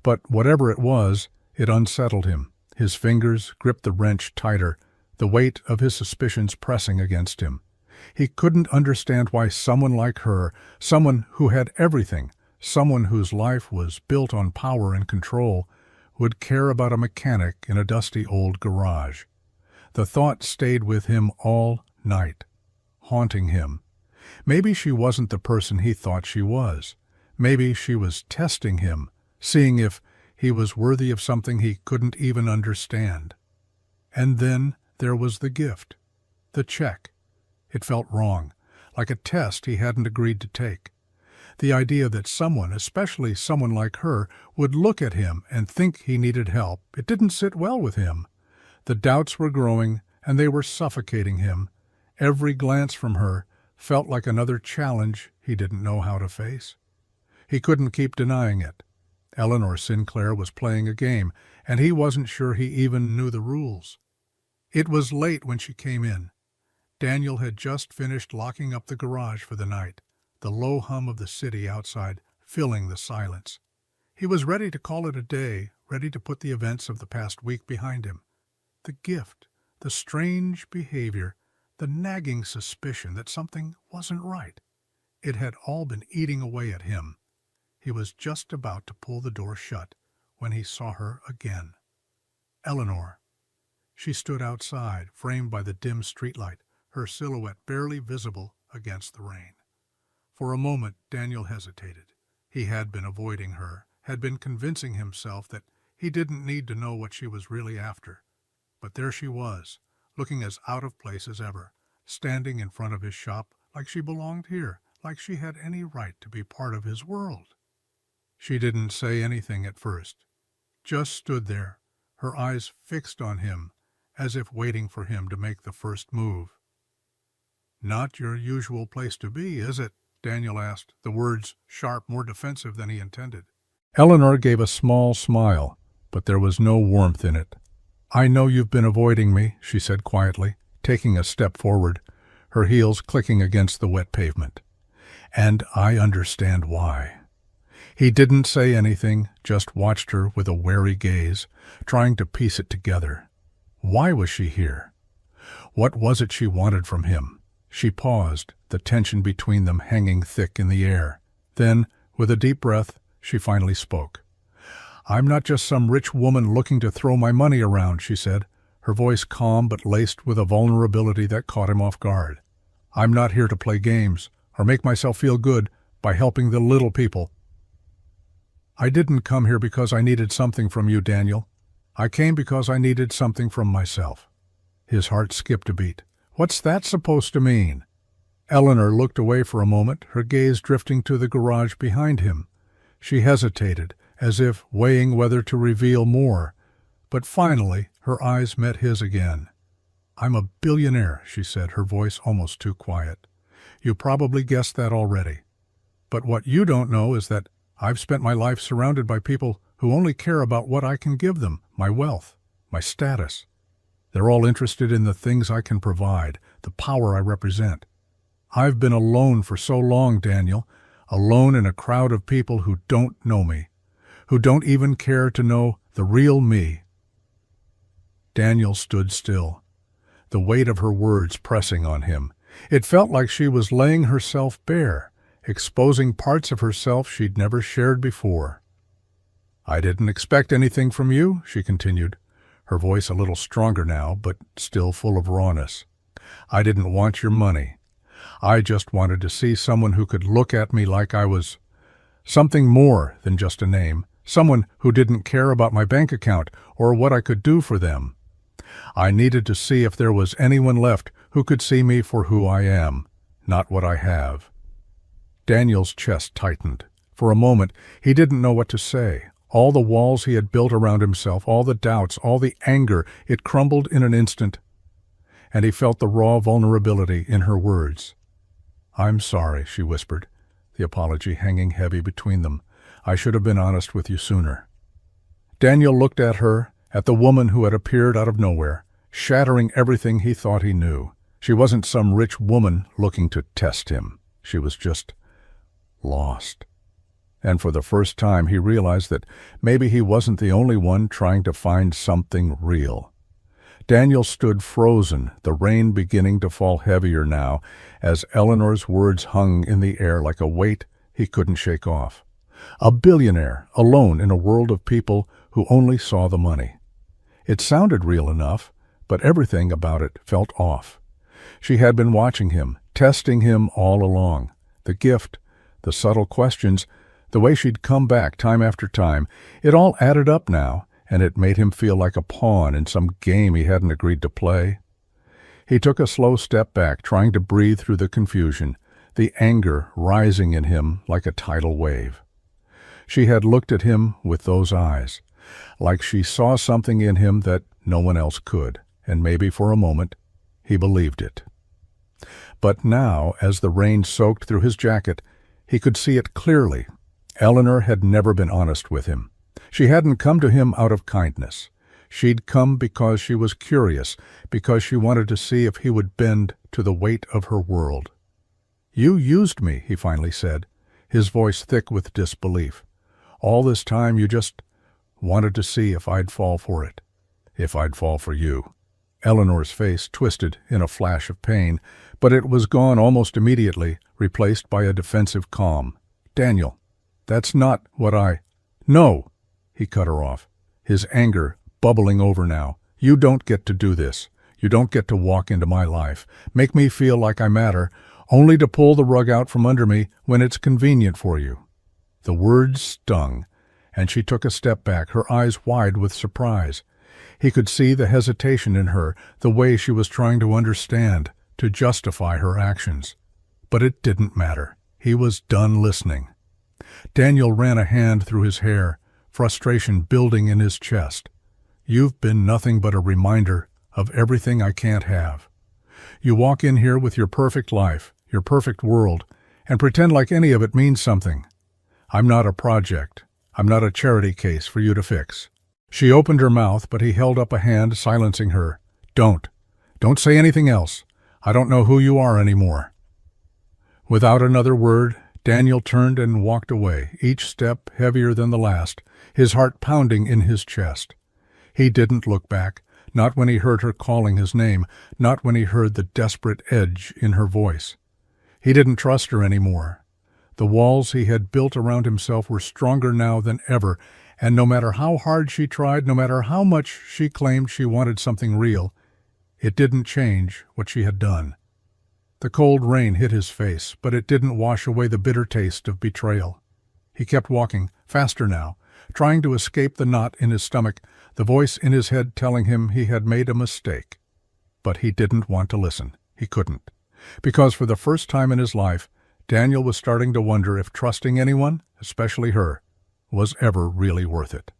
But whatever it was, it unsettled him. His fingers gripped the wrench tighter, the weight of his suspicions pressing against him. He couldn't understand why someone like her, someone who had everything, someone whose life was built on power and control, would care about a mechanic in a dusty old garage. The thought stayed with him all night, haunting him. Maybe she wasn't the person he thought she was. Maybe she was testing him, seeing if he was worthy of something he couldn't even understand. And then there was the gift, the check. It felt wrong, like a test he hadn't agreed to take. The idea that someone, especially someone like her, would look at him and think he needed help, it didn't sit well with him. The doubts were growing, and they were suffocating him. Every glance from her felt like another challenge he didn't know how to face. He couldn't keep denying it. Eleanor Sinclair was playing a game, and he wasn't sure he even knew the rules. It was late when she came in. Daniel had just finished locking up the garage for the night, the low hum of the city outside filling the silence. He was ready to call it a day, ready to put the events of the past week behind him. The gift, the strange behavior, the nagging suspicion that something wasn't right. It had all been eating away at him. He was just about to pull the door shut when he saw her again. Eleanor. She stood outside, framed by the dim streetlight, her silhouette barely visible against the rain. For a moment, Daniel hesitated. He had been avoiding her, had been convincing himself that he didn't need to know what she was really after. But there she was, looking as out of place as ever, standing in front of his shop like she belonged here, like she had any right to be part of his world. She didn't say anything at first, just stood there, her eyes fixed on him, as if waiting for him to make the first move. "Not your usual place to be, is it?" Daniel asked, the words sharp, more defensive than he intended. Eleanor gave a small smile, but there was no warmth in it. "I know you've been avoiding me," she said quietly, taking a step forward, her heels clicking against the wet pavement. "And I understand why." He didn't say anything, just watched her with a wary gaze, trying to piece it together. Why was she here? What was it she wanted from him? She paused, the tension between them hanging thick in the air. Then, with a deep breath, she finally spoke. "I'm not just some rich woman looking to throw my money around," she said, her voice calm but laced with a vulnerability that caught him off guard. "I'm not here to play games or make myself feel good by helping the little people. I didn't come here because I needed something from you, Daniel. I came because I needed something from myself." His heart skipped a beat. What's that supposed to mean? Eleanor looked away for a moment, her gaze drifting to the garage behind him. She hesitated, as if weighing whether to reveal more, but finally her eyes met his again. "I'm a billionaire," she said, her voice almost too quiet. "You probably guessed that already. But what you don't know is that I've spent my life surrounded by people who only care about what I can give them, my wealth, my status. They're all interested in the things I can provide, the power I represent. I've been alone for so long, Daniel, alone in a crowd of people who don't know me, who don't even care to know the real me." Daniel stood still, the weight of her words pressing on him. It felt like she was laying herself bare, exposing parts of herself she'd never shared before. "I didn't expect anything from you," she continued, her voice a little stronger now, but still full of rawness. "I didn't want your money. I just wanted to see someone who could look at me like I was something more than just a name, someone who didn't care about my bank account or what I could do for them. I needed to see if there was anyone left who could see me for who I am, not what I have." Daniel's chest tightened. For a moment, he didn't know what to say. All the walls he had built around himself, all the doubts, all the anger, it crumbled in an instant, and he felt the raw vulnerability in her words. "I'm sorry," she whispered, the apology hanging heavy between them. "I should have been honest with you sooner." Daniel looked at her, at the woman who had appeared out of nowhere, shattering everything he thought he knew. She wasn't some rich woman looking to test him. She was just lost. And for the first time he realized that maybe he wasn't the only one trying to find something real. Daniel stood frozen, the rain beginning to fall heavier now, as Eleanor's words hung in the air like a weight he couldn't shake off. A billionaire, alone in a world of people who only saw the money. It sounded real enough, but everything about it felt off. She had been watching him, testing him all along. The gift, the subtle questions, the way she'd come back time after time, it all added up now, and it made him feel like a pawn in some game he hadn't agreed to play. He took a slow step back, trying to breathe through the confusion, the anger rising in him like a tidal wave. She had looked at him with those eyes, like she saw something in him that no one else could, and maybe for a moment he believed it. But now, as the rain soaked through his jacket, he could see it clearly. Eleanor had never been honest with him. She hadn't come to him out of kindness. She'd come because she was curious, because she wanted to see if he would bend to the weight of her world. "You used me," he finally said, his voice thick with disbelief. "All this time you just wanted to see if I'd fall for it, if I'd fall for you." Eleanor's face twisted in a flash of pain, but it was gone almost immediately, replaced by a defensive calm. "Daniel, that's not what I—" "No!" he cut her off, his anger bubbling over now. "You don't get to do this. You don't get to walk into my life, make me feel like I matter, only to pull the rug out from under me when it's convenient for you." The words stung, and she took a step back, her eyes wide with surprise. He could see the hesitation in her, the way she was trying to understand, to justify her actions. But it didn't matter. He was done listening. Daniel ran a hand through his hair, frustration building in his chest. "You've been nothing but a reminder of everything I can't have. You walk in here with your perfect life, your perfect world, and pretend like any of it means something. I'm not a project. I'm not a charity case for you to fix." She opened her mouth, but he held up a hand, silencing her. "Don't. Don't say anything else. I don't know who you are anymore." Without another word, Daniel turned and walked away, each step heavier than the last, his heart pounding in his chest. He didn't look back, not when he heard her calling his name, not when he heard the desperate edge in her voice. He didn't trust her anymore. The walls he had built around himself were stronger now than ever, and no matter how hard she tried, no matter how much she claimed she wanted something real, it didn't change what she had done. The cold rain hit his face, but it didn't wash away the bitter taste of betrayal. He kept walking, faster now, trying to escape the knot in his stomach, the voice in his head telling him he had made a mistake. But he didn't want to listen. He couldn't. Because for the first time in his life, Daniel was starting to wonder if trusting anyone, especially her, was ever really worth it.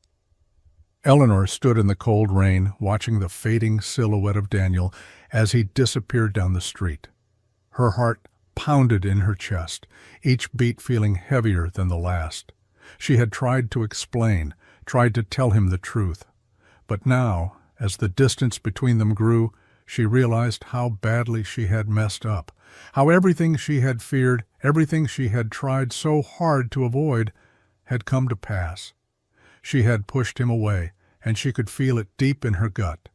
Eleanor stood in the cold rain, watching the fading silhouette of Daniel as he disappeared down the street. Her heart pounded in her chest, each beat feeling heavier than the last. She had tried to explain, tried to tell him the truth. But now, as the distance between them grew, she realized how badly she had messed up, how everything she had feared, everything she had tried so hard to avoid, had come to pass. She had pushed him away, and she could feel it deep in her gut.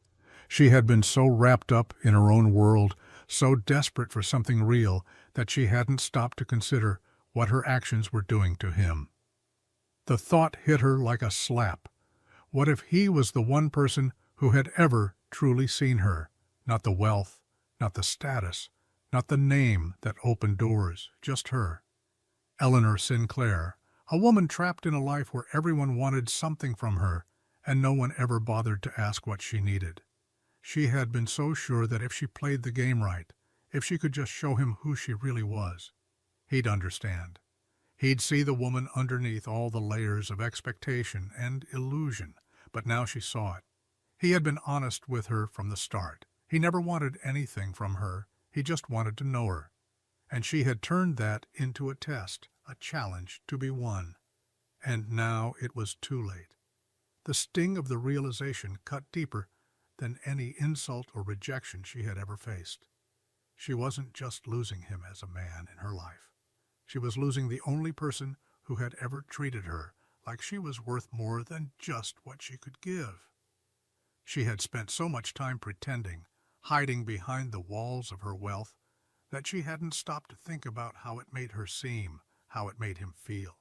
She had been so wrapped up in her own world, so desperate for something real, that she hadn't stopped to consider what her actions were doing to him. The thought hit her like a slap. What if he was the one person who had ever truly seen her? Not the wealth, not the status, not the name that opened doors, just her. Eleanor Sinclair, a woman trapped in a life where everyone wanted something from her, and no one ever bothered to ask what she needed. She had been so sure that if she played the game right, if she could just show him who she really was, he'd understand. He'd see the woman underneath all the layers of expectation and illusion, but now she saw it. He had been honest with her from the start. He never wanted anything from her. He just wanted to know her. And she had turned that into a test, a challenge to be won. And now it was too late. The sting of the realization cut deeper than any insult or rejection she had ever faced. She wasn't just losing him as a man in her life. She was losing the only person who had ever treated her like she was worth more than just what she could give. She had spent so much time pretending, hiding behind the walls of her wealth, that she hadn't stopped to think about how it made her seem, how it made him feel.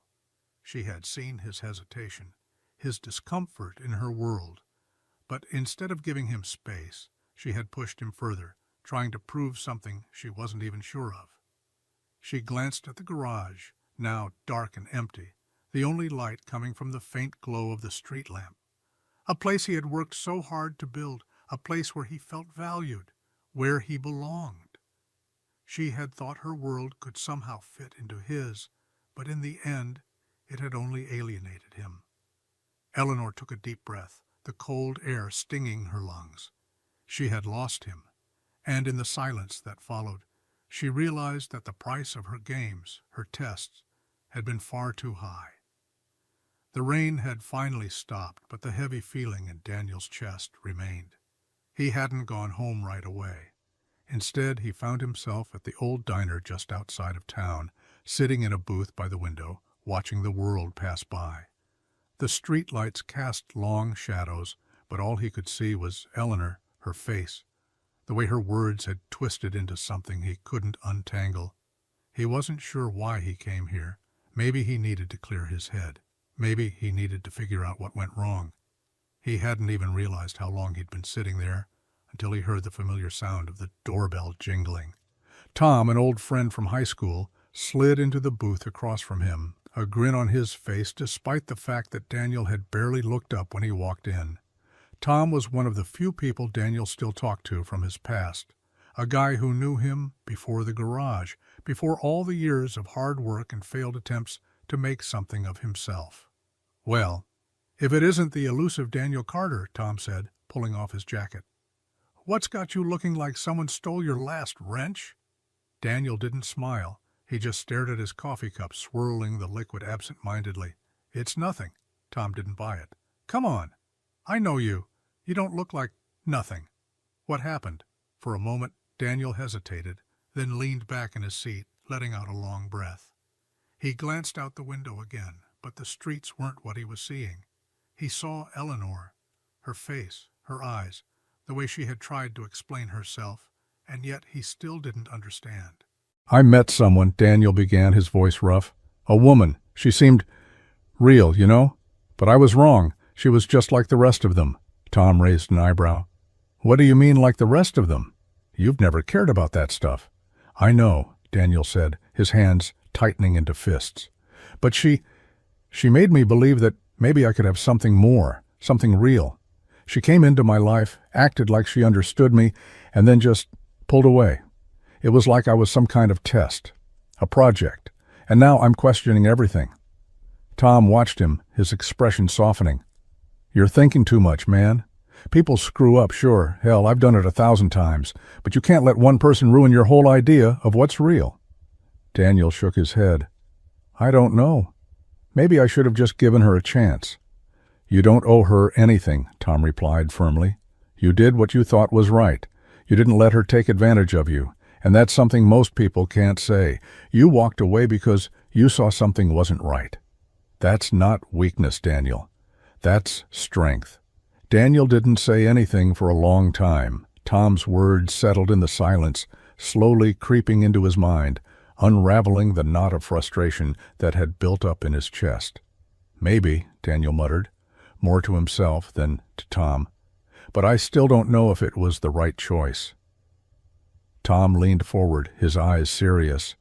She had seen his hesitation, his discomfort in her world, but instead of giving him space, she had pushed him further, trying to prove something she wasn't even sure of. She glanced at the garage, now dark and empty, the only light coming from the faint glow of the street lamp. A place he had worked so hard to build, a place where he felt valued, where he belonged. She had thought her world could somehow fit into his, but in the end, it had only alienated him. Eleanor took a deep breath, the cold air stinging her lungs. She had lost him, and in the silence that followed, she realized that the price of her games, her tests, had been far too high. The rain had finally stopped, but the heavy feeling in Daniel's chest remained. He hadn't gone home right away. Instead, he found himself at the old diner just outside of town, sitting in a booth by the window, watching the world pass by. The street lights cast long shadows, but all he could see was Eleanor, her face, the way her words had twisted into something he couldn't untangle. He wasn't sure why he came here. Maybe he needed to clear his head. Maybe he needed to figure out what went wrong. He hadn't even realized how long he'd been sitting there until he heard the familiar sound of the doorbell jingling. Tom, an old friend from high school, slid into the booth across from him, a grin on his face despite the fact that Daniel had barely looked up when he walked in. Tom was one of the few people Daniel still talked to from his past, a guy who knew him before the garage, before all the years of hard work and failed attempts to make something of himself. "Well, if it isn't the elusive Daniel Carter," Tom said, pulling off his jacket. "What's got you looking like someone stole your last wrench?" Daniel didn't smile. He just stared at his coffee cup, swirling the liquid absent-mindedly. "It's nothing." Tom didn't buy it. Come on. I know you. You don't look like nothing. What happened? For a moment, Daniel hesitated, then leaned back in his seat, letting out a long breath. He glanced out the window again, but the streets weren't what he was seeing. He saw Eleanor, her face, her eyes, the way she had tried to explain herself, and yet he still didn't understand. I met someone, Daniel began, his voice rough. A woman. She seemed real, you know? But I was wrong. She was just like the rest of them. Tom raised an eyebrow. What do you mean like the rest of them? You've never cared about that stuff. I know, Daniel said, his hands tightening into fists. But she made me believe that maybe I could have something more, something real. She came into my life, acted like she understood me, and then just pulled away. It was like I was some kind of test, a project, and now I'm questioning everything. Tom watched him, his expression softening. You're thinking too much, man. People screw up, sure. Hell, I've done it 1,000 times, but you can't let one person ruin your whole idea of what's real. Daniel shook his head. I don't know. Maybe I should have just given her a chance. You don't owe her anything, Tom replied firmly. You did what you thought was right. You didn't let her take advantage of you, and that's something most people can't say. You walked away because you saw something wasn't right. That's not weakness, Daniel. That's strength. Daniel didn't say anything for a long time. Tom's words settled in the silence, slowly creeping into his mind, unraveling the knot of frustration that had built up in his chest. Maybe, Daniel muttered, more to himself than to Tom, but I still don't know if it was the right choice. Tom leaned forward, his eyes serious.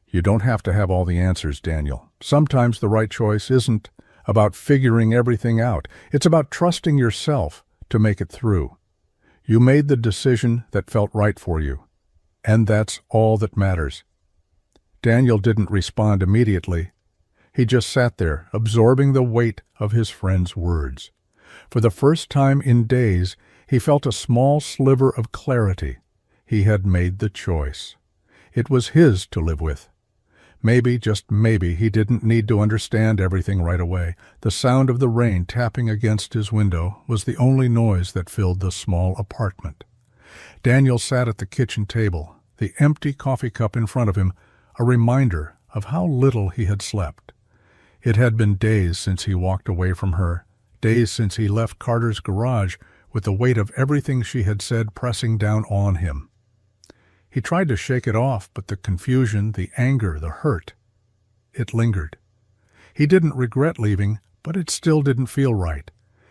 You don't have to have all the answers, Daniel. Sometimes the right choice isn't about figuring everything out. It's about trusting yourself to make it through. You made the decision that felt right for you, and that's all that matters. Daniel didn't respond immediately. He just sat there, absorbing the weight of his friend's words. For the first time in days, he felt a small sliver of clarity. He had made the choice. It was his to live with. Maybe, just maybe, he didn't need to understand everything right away. The sound of the rain tapping against his window was the only noise that filled the small apartment. Daniel sat at the kitchen table, the empty coffee cup in front of him, a reminder of how little he had slept. It had been days since he walked away from her, days since he left Carter's garage with the weight of everything she had said pressing down on him. He tried to shake it off, but the confusion, the anger, the hurt, it lingered. He didn't regret leaving, but it still didn't feel right.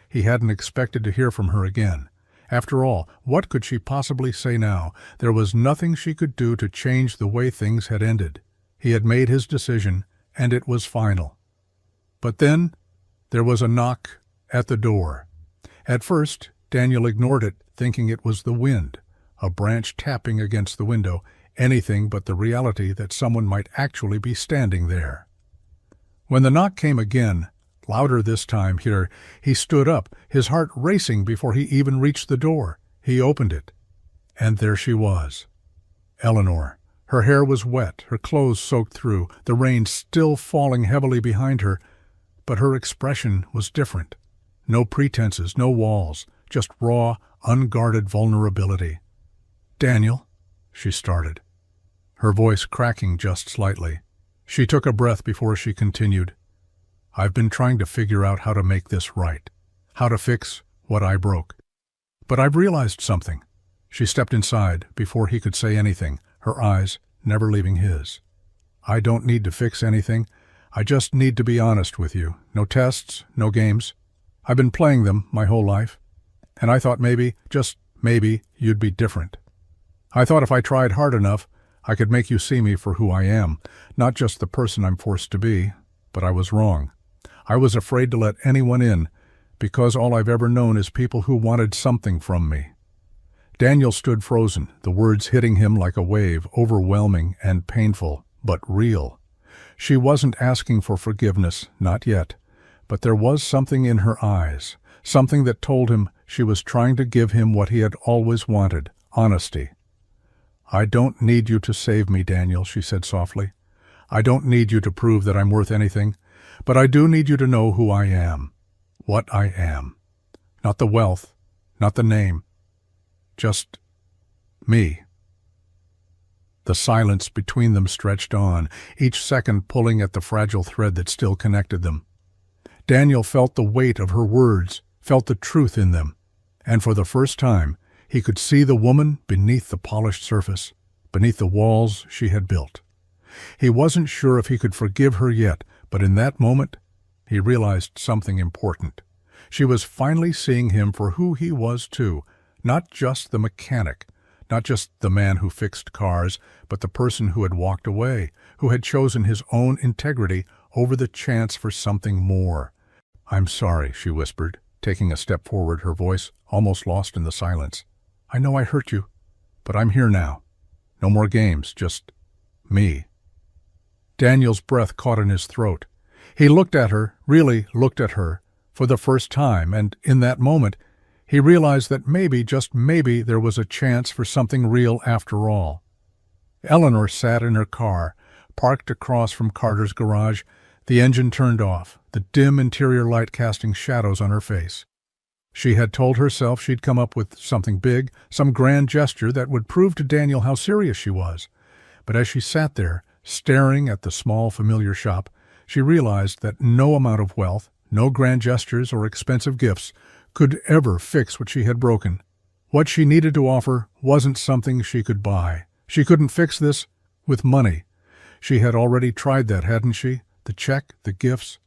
He hadn't expected to hear from her again. After all, what could she possibly say now? There was nothing she could do to change the way things had ended. He had made his decision, and it was final. But then there was a knock at the door. At first, Daniel ignored it, thinking it was the wind, a branch tapping against the window, anything but the reality that someone might actually be standing there. When the knock came again, louder this time here, he stood up, his heart racing before he even reached the door. He opened it, and there she was. Eleanor. Her hair was wet, her clothes soaked through, the rain still falling heavily behind her, but her expression was different. No pretenses, no walls, just raw, unguarded vulnerability. Daniel, she started, her voice cracking just slightly. She took a breath before she continued. I've been trying to figure out how to make this right, how to fix what I broke. But I've realized something. She stepped inside before he could say anything, her eyes never leaving his. I don't need to fix anything. I just need to be honest with you. No tests, no games. I've been playing them my whole life. And I thought maybe, just maybe, you'd be different. I thought if I tried hard enough, I could make you see me for who I am, not just the person I'm forced to be. But I was wrong. I was afraid to let anyone in, because all I've ever known is people who wanted something from me. Daniel stood frozen, the words hitting him like a wave, overwhelming and painful, but real. She wasn't asking for forgiveness, not yet, but there was something in her eyes, something that told him she was trying to give him what he had always wanted, honesty. I don't need you to save me, Daniel, she said softly. I don't need you to prove that I'm worth anything. But I do need you to know who I am, what I am. Not the wealth, not the name, just me." The silence between them stretched on, each second pulling at the fragile thread that still connected them. Daniel felt the weight of her words, felt the truth in them, and for the first time he could see the woman beneath the polished surface, beneath the walls she had built. He wasn't sure if he could forgive her yet, but in that moment he realized something important. She was finally seeing him for who he was too, not just the mechanic, not just the man who fixed cars, but the person who had walked away, who had chosen his own integrity over the chance for something more. "I'm sorry," she whispered, taking a step forward, her voice almost lost in the silence. "I know I hurt you, but I'm here now. No more games, just me." Daniel's breath caught in his throat. He looked at her, really looked at her, for the first time, and in that moment, he realized that maybe, just maybe, there was a chance for something real after all. Eleanor sat in her car, parked across from Carter's garage, the engine turned off, the dim interior light casting shadows on her face. She had told herself she'd come up with something big, some grand gesture that would prove to Daniel how serious she was. But as she sat there, staring at the small, familiar shop, she realized that no amount of wealth, no grand gestures or expensive gifts could ever fix what she had broken. What she needed to offer wasn't something she could buy. She couldn't fix this with money. She had already tried that, hadn't she? The check, the gifts.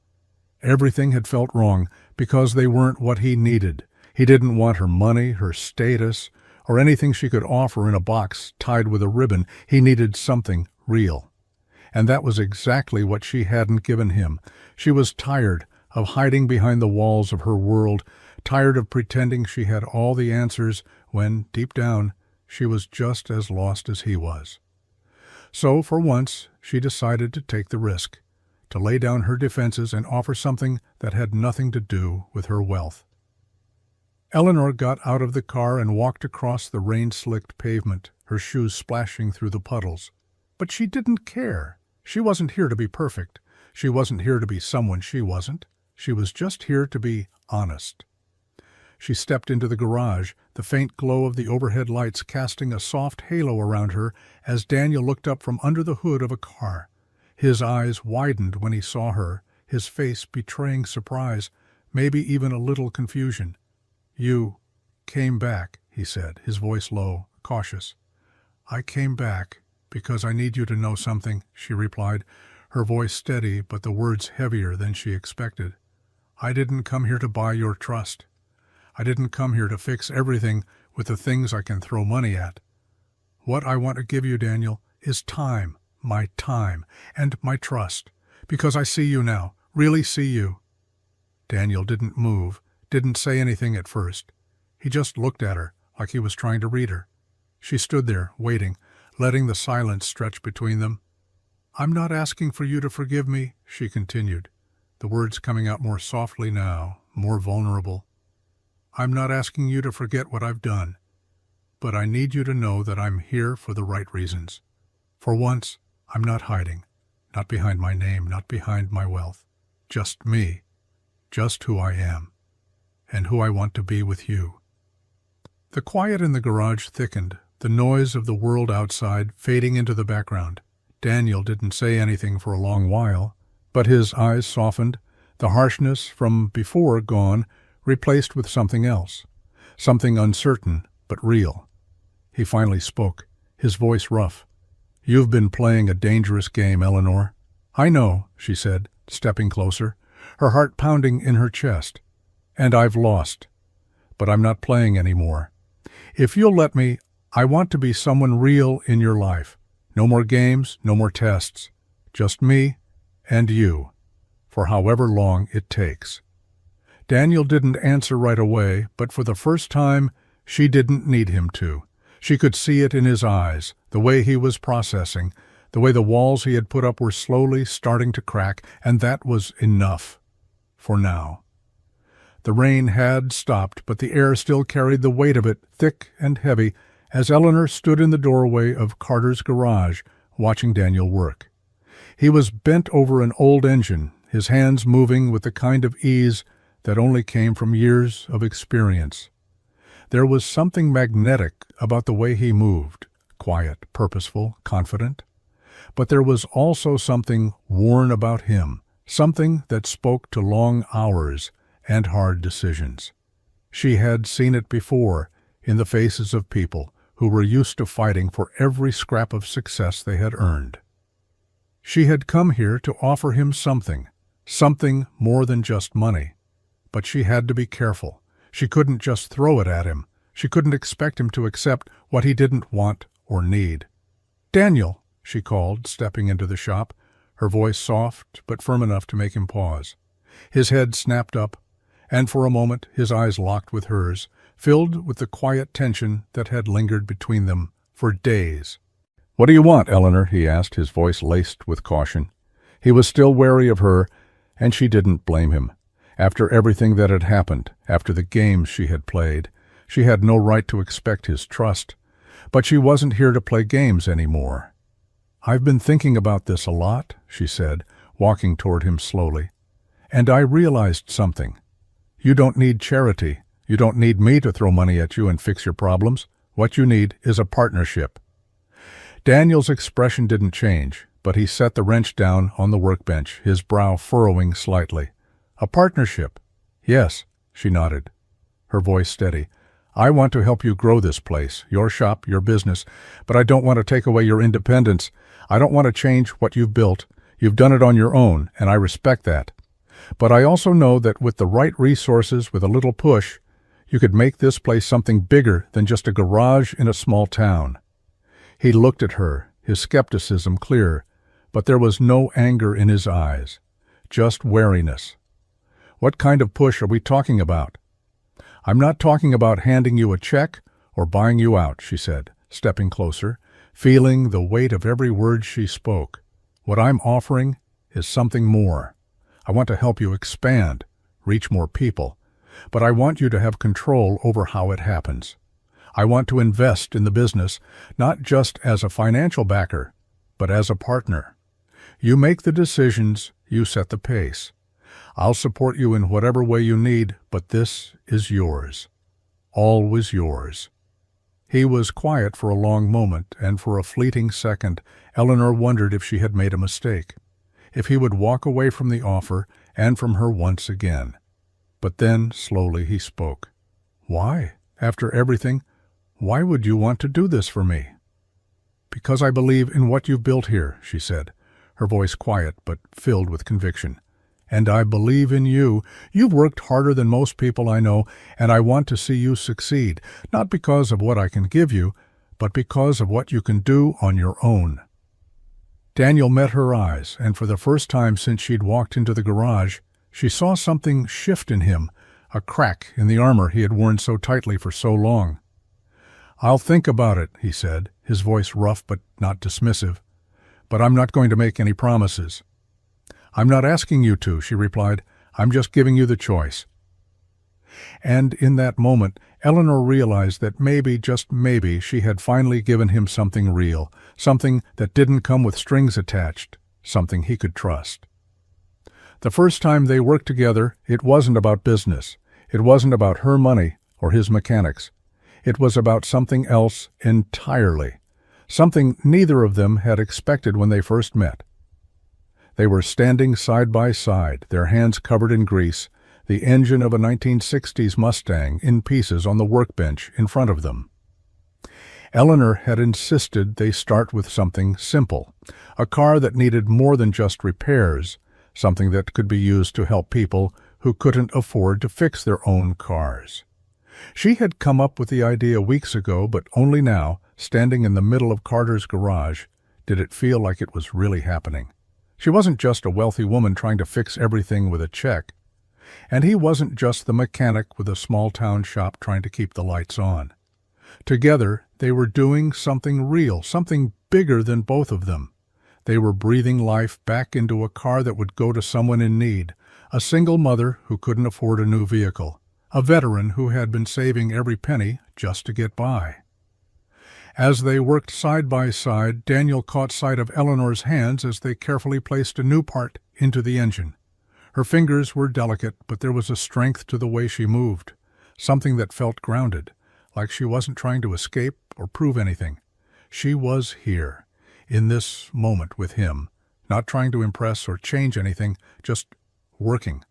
Everything had felt wrong because they weren't what he needed. He didn't want her money, her status, or anything she could offer in a box tied with a ribbon. He needed something real. And that was exactly what she hadn't given him. She was tired of hiding behind the walls of her world, tired of pretending she had all the answers when, deep down, she was just as lost as he was. So, for once, she decided to take the risk, to lay down her defenses and offer something that had nothing to do with her wealth. Eleanor got out of the car and walked across the rain-slicked pavement, her shoes splashing through the puddles. But she didn't care. She wasn't here to be perfect. She wasn't here to be someone she wasn't. She was just here to be honest. She stepped into the garage, the faint glow of the overhead lights casting a soft halo around her as Daniel looked up from under the hood of a car. His eyes widened when he saw her, his face betraying surprise, maybe even a little confusion. "You came back," he said, his voice low, cautious. "I came back because I need you to know something," she replied, her voice steady but the words heavier than she expected. "I didn't come here to buy your trust. I didn't come here to fix everything with the things I can throw money at. What I want to give you, Daniel, is time, my time, and my trust, because I see you now, really see you." Daniel didn't move, didn't say anything at first. He just looked at her, like he was trying to read her. She stood there, waiting, letting the silence stretch between them. "I'm not asking for you to forgive me," she continued, the words coming out more softly now, more vulnerable. "I'm not asking you to forget what I've done, but I need you to know that I'm here for the right reasons. For once, I'm not hiding, not behind my name, not behind my wealth. Just me, just who I am, and who I want to be with you." The quiet in the garage thickened, the noise of the world outside fading into the background. Daniel didn't say anything for a long while, but his eyes softened, the harshness from before gone, replaced with something else, something uncertain but real. He finally spoke, his voice rough. "You've been playing a dangerous game, Eleanor." "I know," she said, stepping closer, her heart pounding in her chest. "And I've lost. But I'm not playing anymore. If you'll let me, I want to be someone real in your life. No more games, no more tests. Just me and you, for however long it takes." Daniel didn't answer right away, but for the first time, she didn't need him to. She could see it in his eyes, the way he was processing, the way the walls he had put up were slowly starting to crack, and that was enough. For now. The rain had stopped, but the air still carried the weight of it, thick and heavy, as Eleanor stood in the doorway of Carter's garage, watching Daniel work. He was bent over an old engine, his hands moving with the kind of ease that only came from years of experience. There was something magnetic about the way he moved, quiet, purposeful, confident. But there was also something worn about him, something that spoke to long hours and hard decisions. She had seen it before in the faces of people who were used to fighting for every scrap of success they had earned. She had come here to offer him something more than just money. But she had to be careful. She couldn't just throw it at him. She couldn't expect him to accept what he didn't want or need. "Daniel," she called, stepping into the shop, her voice soft but firm enough to make him pause. His head snapped up, and for a moment his eyes locked with hers, filled with the quiet tension that had lingered between them for days. "What do you want, Eleanor?" he asked, his voice laced with caution. He was still wary of her, and she didn't blame him. After everything that had happened, after the games she had played, she had no right to expect his trust. But she wasn't here to play games anymore. "I've been thinking about this a lot," she said, walking toward him slowly. "And I realized something. You don't need charity. You don't need me to throw money at you and fix your problems. What you need is a partnership." Daniel's expression didn't change, but he set the wrench down on the workbench, his brow furrowing slightly. "A partnership?" "Yes," she nodded, her voice steady. "I want to help you grow this place, your shop, your business, but I don't want to take away your independence. I don't want to change what you've built. You've done it on your own, and I respect that. But I also know that with the right resources, with a little push, you could make this place something bigger than just a garage in a small town." He looked at her, his skepticism clear, but there was no anger in his eyes, just wariness. "What kind of push are we talking about?" "I'm not talking about handing you a check or buying you out," she said, stepping closer, feeling the weight of every word she spoke. "What I'm offering is something more. I want to help you expand, reach more people, but I want you to have control over how it happens. I want to invest in the business, not just as a financial backer, but as a partner. You make the decisions, you set the pace. I'll support you in whatever way you need, but this is yours. Always yours." He was quiet for a long moment, and for a fleeting second, Eleanor wondered if she had made a mistake, if he would walk away from the offer and from her once again. But then, slowly, he spoke. "Why? After everything, why would you want to do this for me?" "Because I believe in what you've built here," she said, her voice quiet but filled with conviction. "And I believe in you. You've worked harder than most people I know, and I want to see you succeed, not because of what I can give you, but because of what you can do on your own." Daniel met her eyes, and for the first time since she'd walked into the garage, she saw something shift in him, a crack in the armor he had worn so tightly for so long. "I'll think about it," he said, his voice rough but not dismissive. "But I'm not going to make any promises." "I'm not asking you to," she replied. "I'm just giving you the choice." And in that moment, Eleanor realized that maybe, just maybe, she had finally given him something real, something that didn't come with strings attached, something he could trust. The first time they worked together, it wasn't about business. It wasn't about her money or his mechanics. It was about something else entirely, something neither of them had expected when they first met. They were standing side by side, their hands covered in grease, the engine of a 1960s Mustang in pieces on the workbench in front of them. Eleanor had insisted they start with something simple, a car that needed more than just repairs, something that could be used to help people who couldn't afford to fix their own cars. She had come up with the idea weeks ago, but only now, standing in the middle of Carter's garage, did it feel like it was really happening. She wasn't just a wealthy woman trying to fix everything with a check. And he wasn't just the mechanic with a small-town shop trying to keep the lights on. Together, they were doing something real, something bigger than both of them. They were breathing life back into a car that would go to someone in need, a single mother who couldn't afford a new vehicle, a veteran who had been saving every penny just to get by. As they worked side by side, Daniel caught sight of Eleanor's hands as they carefully placed a new part into the engine. Her fingers were delicate, but there was a strength to the way she moved, something that felt grounded, like she wasn't trying to escape or prove anything. She was here, in this moment with him, not trying to impress or change anything, just working.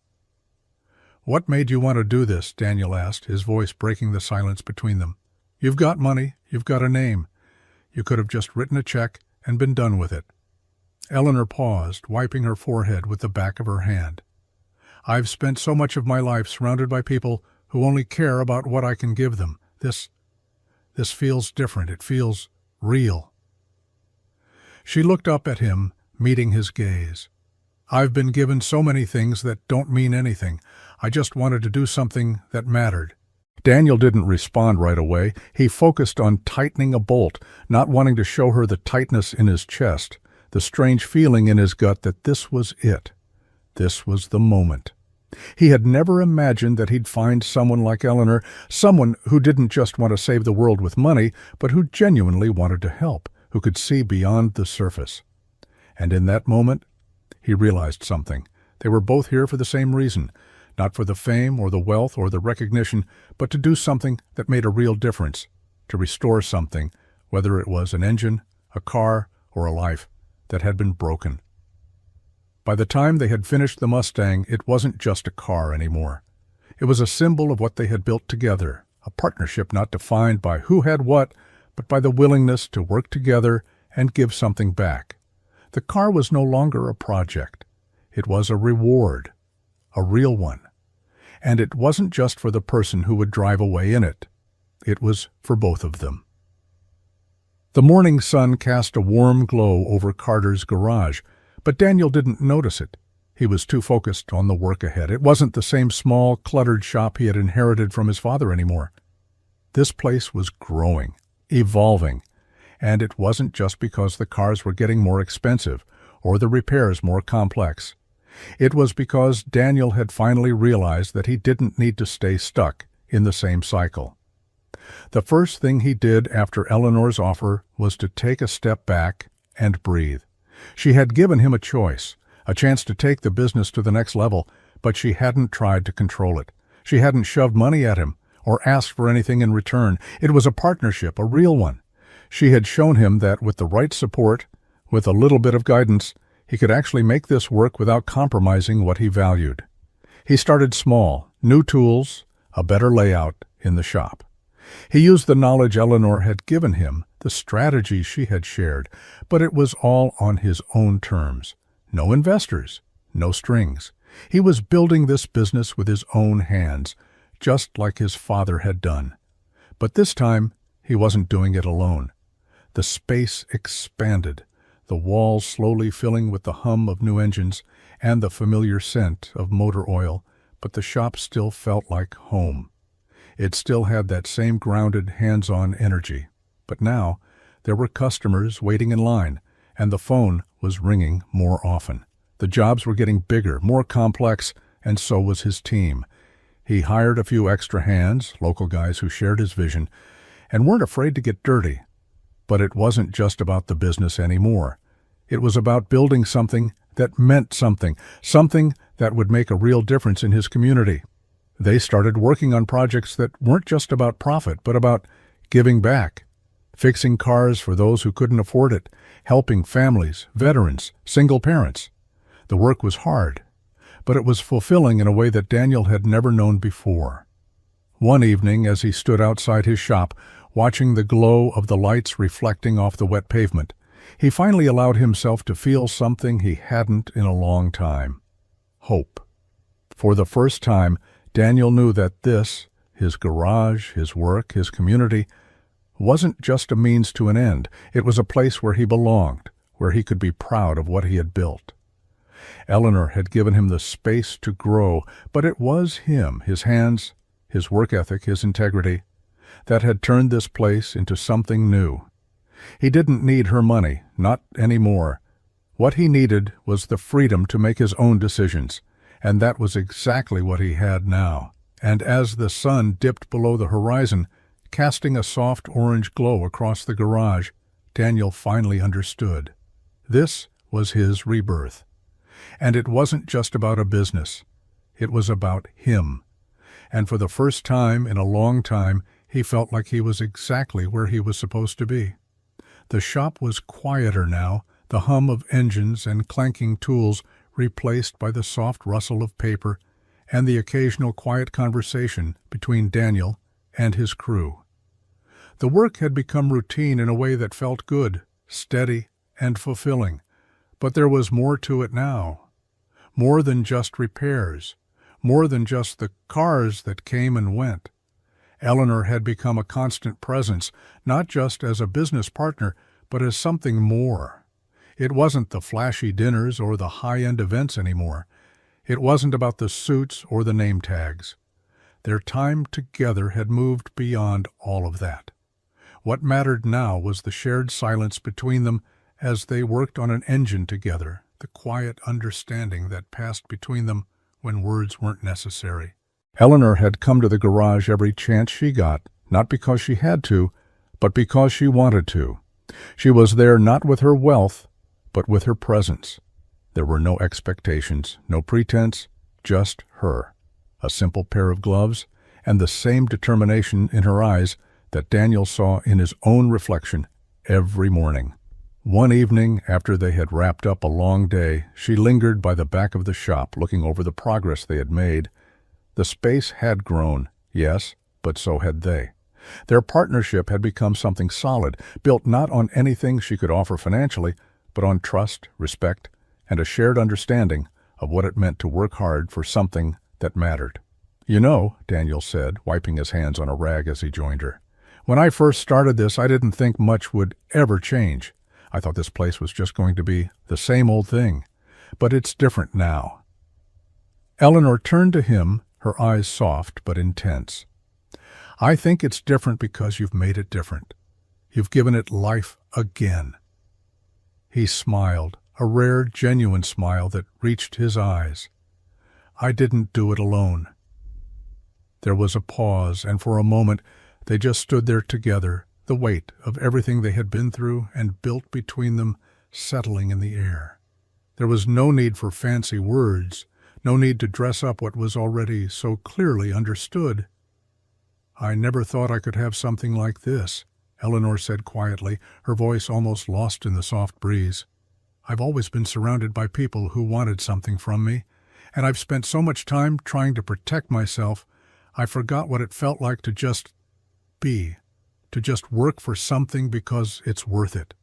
"What made you want to do this?" Daniel asked, his voice breaking the silence between them. "You've got money, you've got a name. You could have just written a check and been done with it." Eleanor paused, wiping her forehead with the back of her hand. "I've spent so much of my life surrounded by people who only care about what I can give them. This feels different. It feels real." She looked up at him, meeting his gaze. "I've been given so many things that don't mean anything. I just wanted to do something that mattered." Daniel didn't respond right away. He focused on tightening a bolt, not wanting to show her the tightness in his chest, the strange feeling in his gut that this was it. This was the moment. He had never imagined that he'd find someone like Eleanor, someone who didn't just want to save the world with money, but who genuinely wanted to help, who could see beyond the surface. And in that moment, he realized something. They were both here for the same reason, not for the fame or the wealth or the recognition, but to do something that made a real difference, to restore something, whether it was an engine, a car, or a life that had been broken. By the time they had finished the Mustang, it wasn't just a car anymore. It was a symbol of what they had built together, a partnership not defined by who had what, but by the willingness to work together and give something back. The car was no longer a project. It was a reward, a real one. And it wasn't just for the person who would drive away in it. It was for both of them. The morning sun cast a warm glow over Carter's garage, but Daniel didn't notice it. He was too focused on the work ahead. It wasn't the same small, cluttered shop he had inherited from his father anymore. This place was growing, evolving, and it wasn't just because the cars were getting more expensive or the repairs more complex. It was because Daniel had finally realized that he didn't need to stay stuck in the same cycle. The first thing he did after Eleanor's offer was to take a step back and breathe. She had given him a choice, a chance to take the business to the next level, but she hadn't tried to control it. She hadn't shoved money at him or asked for anything in return. It was a partnership, a real one. She had shown him that with the right support, with a little bit of guidance, he could actually make this work without compromising what he valued. He started small, new tools, a better layout in the shop. He used the knowledge Eleanor had given him, the strategies she had shared, but it was all on his own terms. No investors, no strings. He was building this business with his own hands, just like his father had done. But this time, he wasn't doing it alone. The space expanded, the walls slowly filling with the hum of new engines and the familiar scent of motor oil, but the shop still felt like home. It still had that same grounded, hands-on energy. But now, there were customers waiting in line, and the phone was ringing more often. The jobs were getting bigger, more complex, and so was his team. He hired a few extra hands, local guys who shared his vision, and weren't afraid to get dirty. But it wasn't just about the business anymore. It was about building something that meant something, something that would make a real difference in his community. They started working on projects that weren't just about profit, but about giving back, fixing cars for those who couldn't afford it, helping families, veterans, single parents. The work was hard, but it was fulfilling in a way that Daniel had never known before. One evening, as he stood outside his shop, watching the glow of the lights reflecting off the wet pavement, he finally allowed himself to feel something he hadn't in a long time: hope. For the first time, Daniel knew that this, his garage, his work, his community, wasn't just a means to an end. It was a place where he belonged, where he could be proud of what he had built. Eleanor had given him the space to grow, but it was him, his hands, his work ethic, his integrity, that had turned this place into something new. He didn't need her money, not anymore. What he needed was the freedom to make his own decisions, and that was exactly what he had now. And as the sun dipped below the horizon, casting a soft orange glow across the garage, Daniel finally understood. This was his rebirth. And it wasn't just about a business. It was about him. And for the first time in a long time, he felt like he was exactly where he was supposed to be. The shop was quieter now, the hum of engines and clanking tools replaced by the soft rustle of paper and the occasional quiet conversation between Daniel and his crew. The work had become routine in a way that felt good, steady, and fulfilling, but there was more to it now. More than just repairs, more than just the cars that came and went. Eleanor had become a constant presence, not just as a business partner, but as something more. It wasn't the flashy dinners or the high-end events anymore. It wasn't about the suits or the name tags. Their time together had moved beyond all of that. What mattered now was the shared silence between them as they worked on an engine together, the quiet understanding that passed between them when words weren't necessary. Eleanor had come to the garage every chance she got, not because she had to, but because she wanted to. She was there not with her wealth, but with her presence. There were no expectations, no pretense, just her. A simple pair of gloves, and the same determination in her eyes that Daniel saw in his own reflection every morning. One evening, after they had wrapped up a long day, she lingered by the back of the shop, looking over the progress they had made. The space had grown, yes, but so had they. Their partnership had become something solid, built not on anything she could offer financially, but on trust, respect, and a shared understanding of what it meant to work hard for something that mattered. "You know," Daniel said, wiping his hands on a rag as he joined her, "when I first started this, I didn't think much would ever change. I thought this place was just going to be the same old thing. But it's different now." Eleanor turned to him, her eyes soft but intense. "I think it's different because you've made it different. You've given it life again." He smiled, a rare, genuine smile that reached his eyes. "I didn't do it alone." There was a pause, and for a moment they just stood there together, the weight of everything they had been through and built between them settling in the air. There was no need for fancy words, no need to dress up what was already so clearly understood. "I never thought I could have something like this," Eleanor said quietly, her voice almost lost in the soft breeze. "I've always been surrounded by people who wanted something from me, and I've spent so much time trying to protect myself, I forgot what it felt like to just be, to just work for something because it's worth it."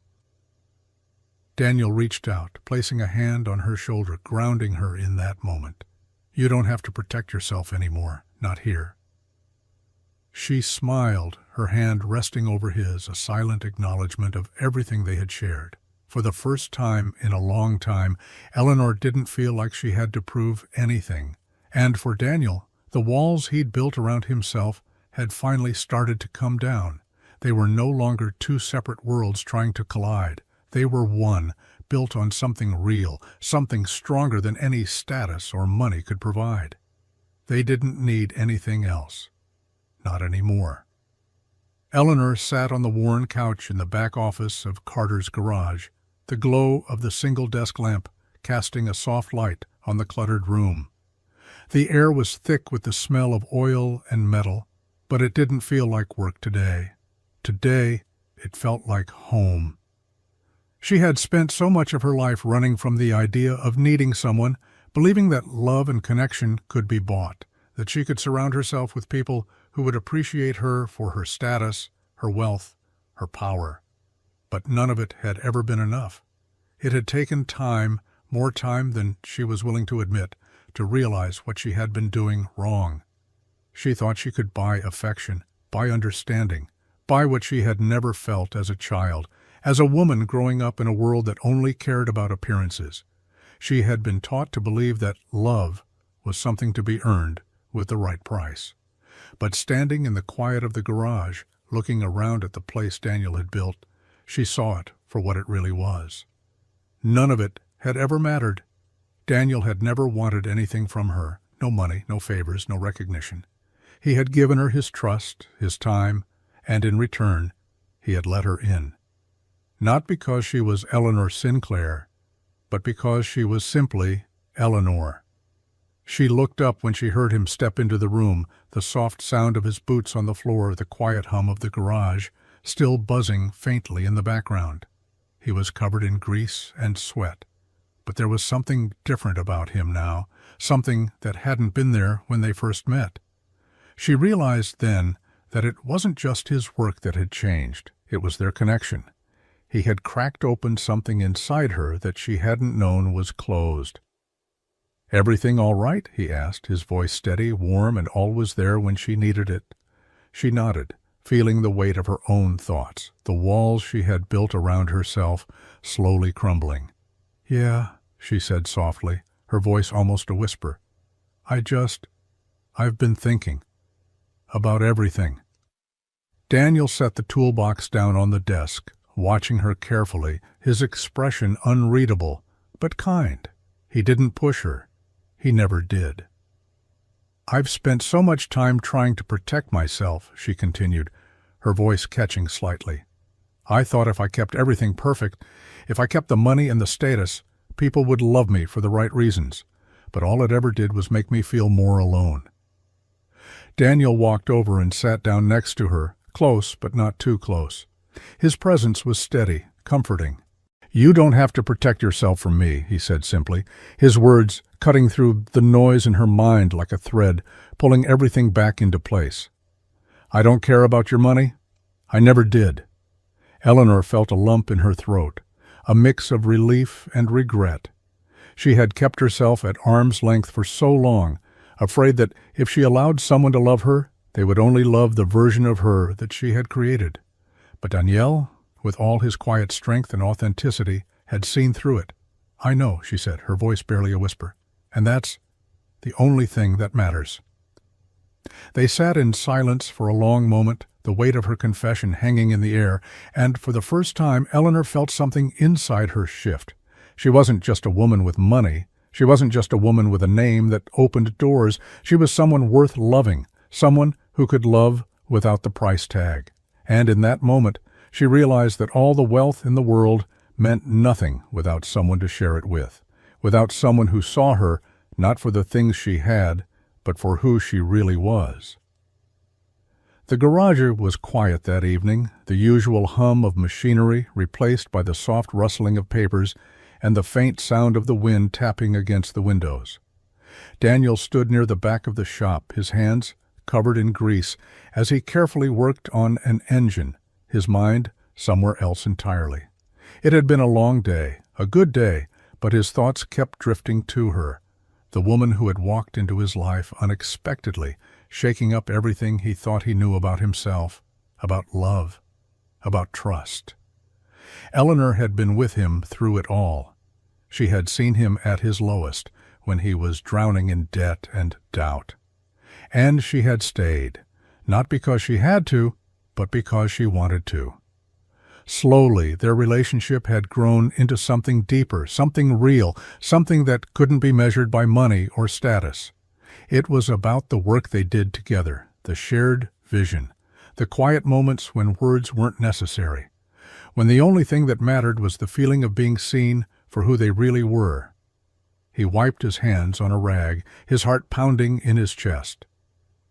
Daniel reached out, placing a hand on her shoulder, grounding her in that moment. "You don't have to protect yourself anymore, not here." She smiled, her hand resting over his, a silent acknowledgement of everything they had shared. For the first time in a long time, Eleanor didn't feel like she had to prove anything. And for Daniel, the walls he'd built around himself had finally started to come down. They were no longer two separate worlds trying to collide. They were one, built on something real, something stronger than any status or money could provide. They didn't need anything else. Not anymore. Eleanor sat on the worn couch in the back office of Carter's garage, the glow of the single desk lamp casting a soft light on the cluttered room. The air was thick with the smell of oil and metal, but it didn't feel like work today. Today, it felt like home. She had spent so much of her life running from the idea of needing someone, believing that love and connection could be bought, that she could surround herself with people who would appreciate her for her status, her wealth, her power. But none of it had ever been enough. It had taken time, more time than she was willing to admit, to realize what she had been doing wrong. She thought she could buy affection, buy understanding, buy what she had never felt as a child, as a woman growing up in a world that only cared about appearances. She had been taught to believe that love was something to be earned with the right price. But standing in the quiet of the garage, looking around at the place Daniel had built, she saw it for what it really was. None of it had ever mattered. Daniel had never wanted anything from her, no money, no favors, no recognition. He had given her his trust, his time, and in return, he had let her in. Not because she was Eleanor Sinclair, but because she was simply Eleanor. She looked up when she heard him step into the room, the soft sound of his boots on the floor, the quiet hum of the garage, still buzzing faintly in the background. He was covered in grease and sweat, but there was something different about him now, something that hadn't been there when they first met. She realized then that it wasn't just his work that had changed, it was their connection. He had cracked open something inside her that she hadn't known was closed. "Everything all right?" he asked, his voice steady, warm, and always there when she needed it. She nodded, feeling the weight of her own thoughts, the walls she had built around herself, slowly crumbling. "Yeah," she said softly, her voice almost a whisper. I've been thinking. About everything." Daniel set the toolbox down on the desk, watching her carefully, his expression unreadable, but kind. He didn't push her. He never did. "I've spent so much time trying to protect myself," she continued, her voice catching slightly. "I thought if I kept everything perfect, if I kept the money and the status, people would love me for the right reasons. But all it ever did was make me feel more alone." Daniel walked over and sat down next to her, close but not too close. His presence was steady, comforting. "You don't have to protect yourself from me," he said simply, his words cutting through the noise in her mind like a thread, pulling everything back into place. "I don't care about your money. I never did." Eleanor felt a lump in her throat, a mix of relief and regret. She had kept herself at arm's length for so long, afraid that if she allowed someone to love her, they would only love the version of her that she had created. But Daniel, with all his quiet strength and authenticity, had seen through it. "I know," she said, her voice barely a whisper, "and that's the only thing that matters." They sat in silence for a long moment, the weight of her confession hanging in the air, and for the first time Eleanor felt something inside her shift. She wasn't just a woman with money. She wasn't just a woman with a name that opened doors. She was someone worth loving, someone who could love without the price tag. And in that moment, she realized that all the wealth in the world meant nothing without someone to share it with, without someone who saw her not for the things she had, but for who she really was. The garage was quiet that evening, the usual hum of machinery replaced by the soft rustling of papers and the faint sound of the wind tapping against the windows. Daniel stood near the back of the shop, his hands covered in grease, as he carefully worked on an engine, his mind somewhere else entirely. It had been a long day, a good day, but his thoughts kept drifting to her, the woman who had walked into his life unexpectedly, shaking up everything he thought he knew about himself, about love, about trust. Eleanor had been with him through it all. She had seen him at his lowest, when he was drowning in debt and doubt. And she had stayed, not because she had to, but because she wanted to. Slowly, their relationship had grown into something deeper, something real, something that couldn't be measured by money or status. It was about the work they did together, the shared vision, the quiet moments when words weren't necessary, when the only thing that mattered was the feeling of being seen for who they really were. He wiped his hands on a rag, his heart pounding in his chest.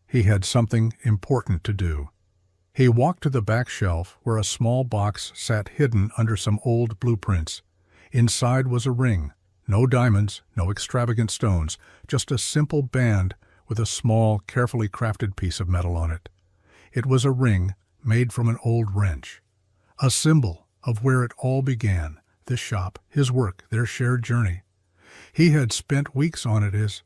He had something important to do. He walked to the back shelf where a small box sat hidden under some old blueprints. Inside was a ring, no diamonds, no extravagant stones, just a simple band with a small, carefully crafted piece of metal on it. It was a ring made from an old wrench, a symbol of where it all began, this shop, his work, their shared journey. He had spent weeks on it,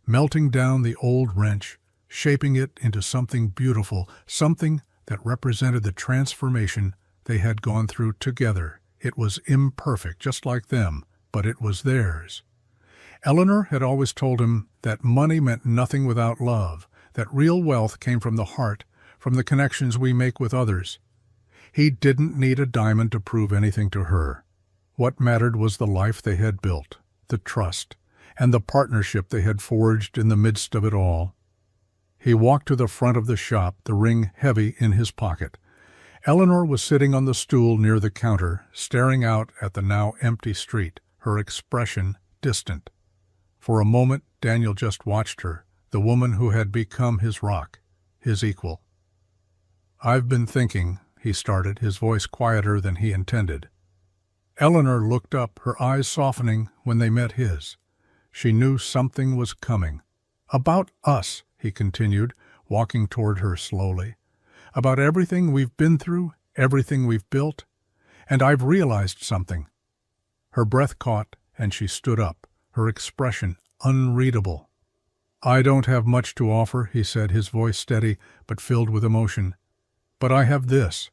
melting down the old wrench, shaping it into something beautiful, something that represented the transformation they had gone through together. It was imperfect, just like them, but it was theirs. Eleanor had always told him that money meant nothing without love, that real wealth came from the heart, from the connections we make with others. He didn't need a diamond to prove anything to her. What mattered was the life they had built, the trust, and the partnership they had forged in the midst of it all. He walked to the front of the shop, the ring heavy in his pocket. Eleanor was sitting on the stool near the counter, staring out at the now empty street, her expression distant. For a moment, Daniel just watched her, the woman who had become his rock, his equal. "I've been thinking," he started, his voice quieter than he intended. Eleanor looked up, her eyes softening when they met his. She knew something was coming. "About us," he continued, walking toward her slowly. "About everything we've been through, everything we've built. And I've realized something." Her breath caught, and she stood up, her expression unreadable. "I don't have much to offer," he said, his voice steady but filled with emotion. "But I have this."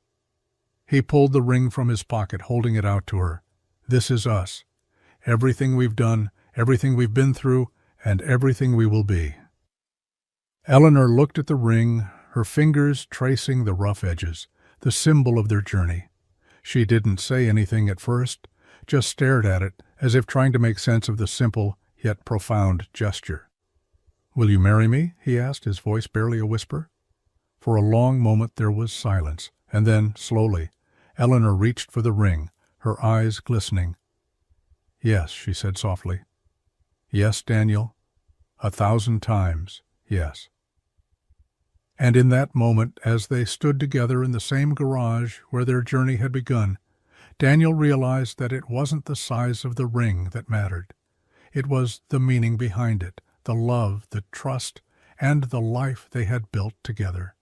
He pulled the ring from his pocket, holding it out to her. "This is us. Everything we've done, everything we've been through, and everything we will be." Eleanor looked at the ring, her fingers tracing the rough edges, the symbol of their journey. She didn't say anything at first, just stared at it, as if trying to make sense of the simple yet profound gesture. "Will you marry me?" he asked, his voice barely a whisper. For a long moment there was silence, and then, slowly, Eleanor reached for the ring, her eyes glistening. "Yes," she said softly. "Yes, Daniel. 1,000 times, yes." And in that moment, as they stood together in the same garage where their journey had begun, Daniel realized that it wasn't the size of the ring that mattered. It was the meaning behind it, the love, the trust, and the life they had built together.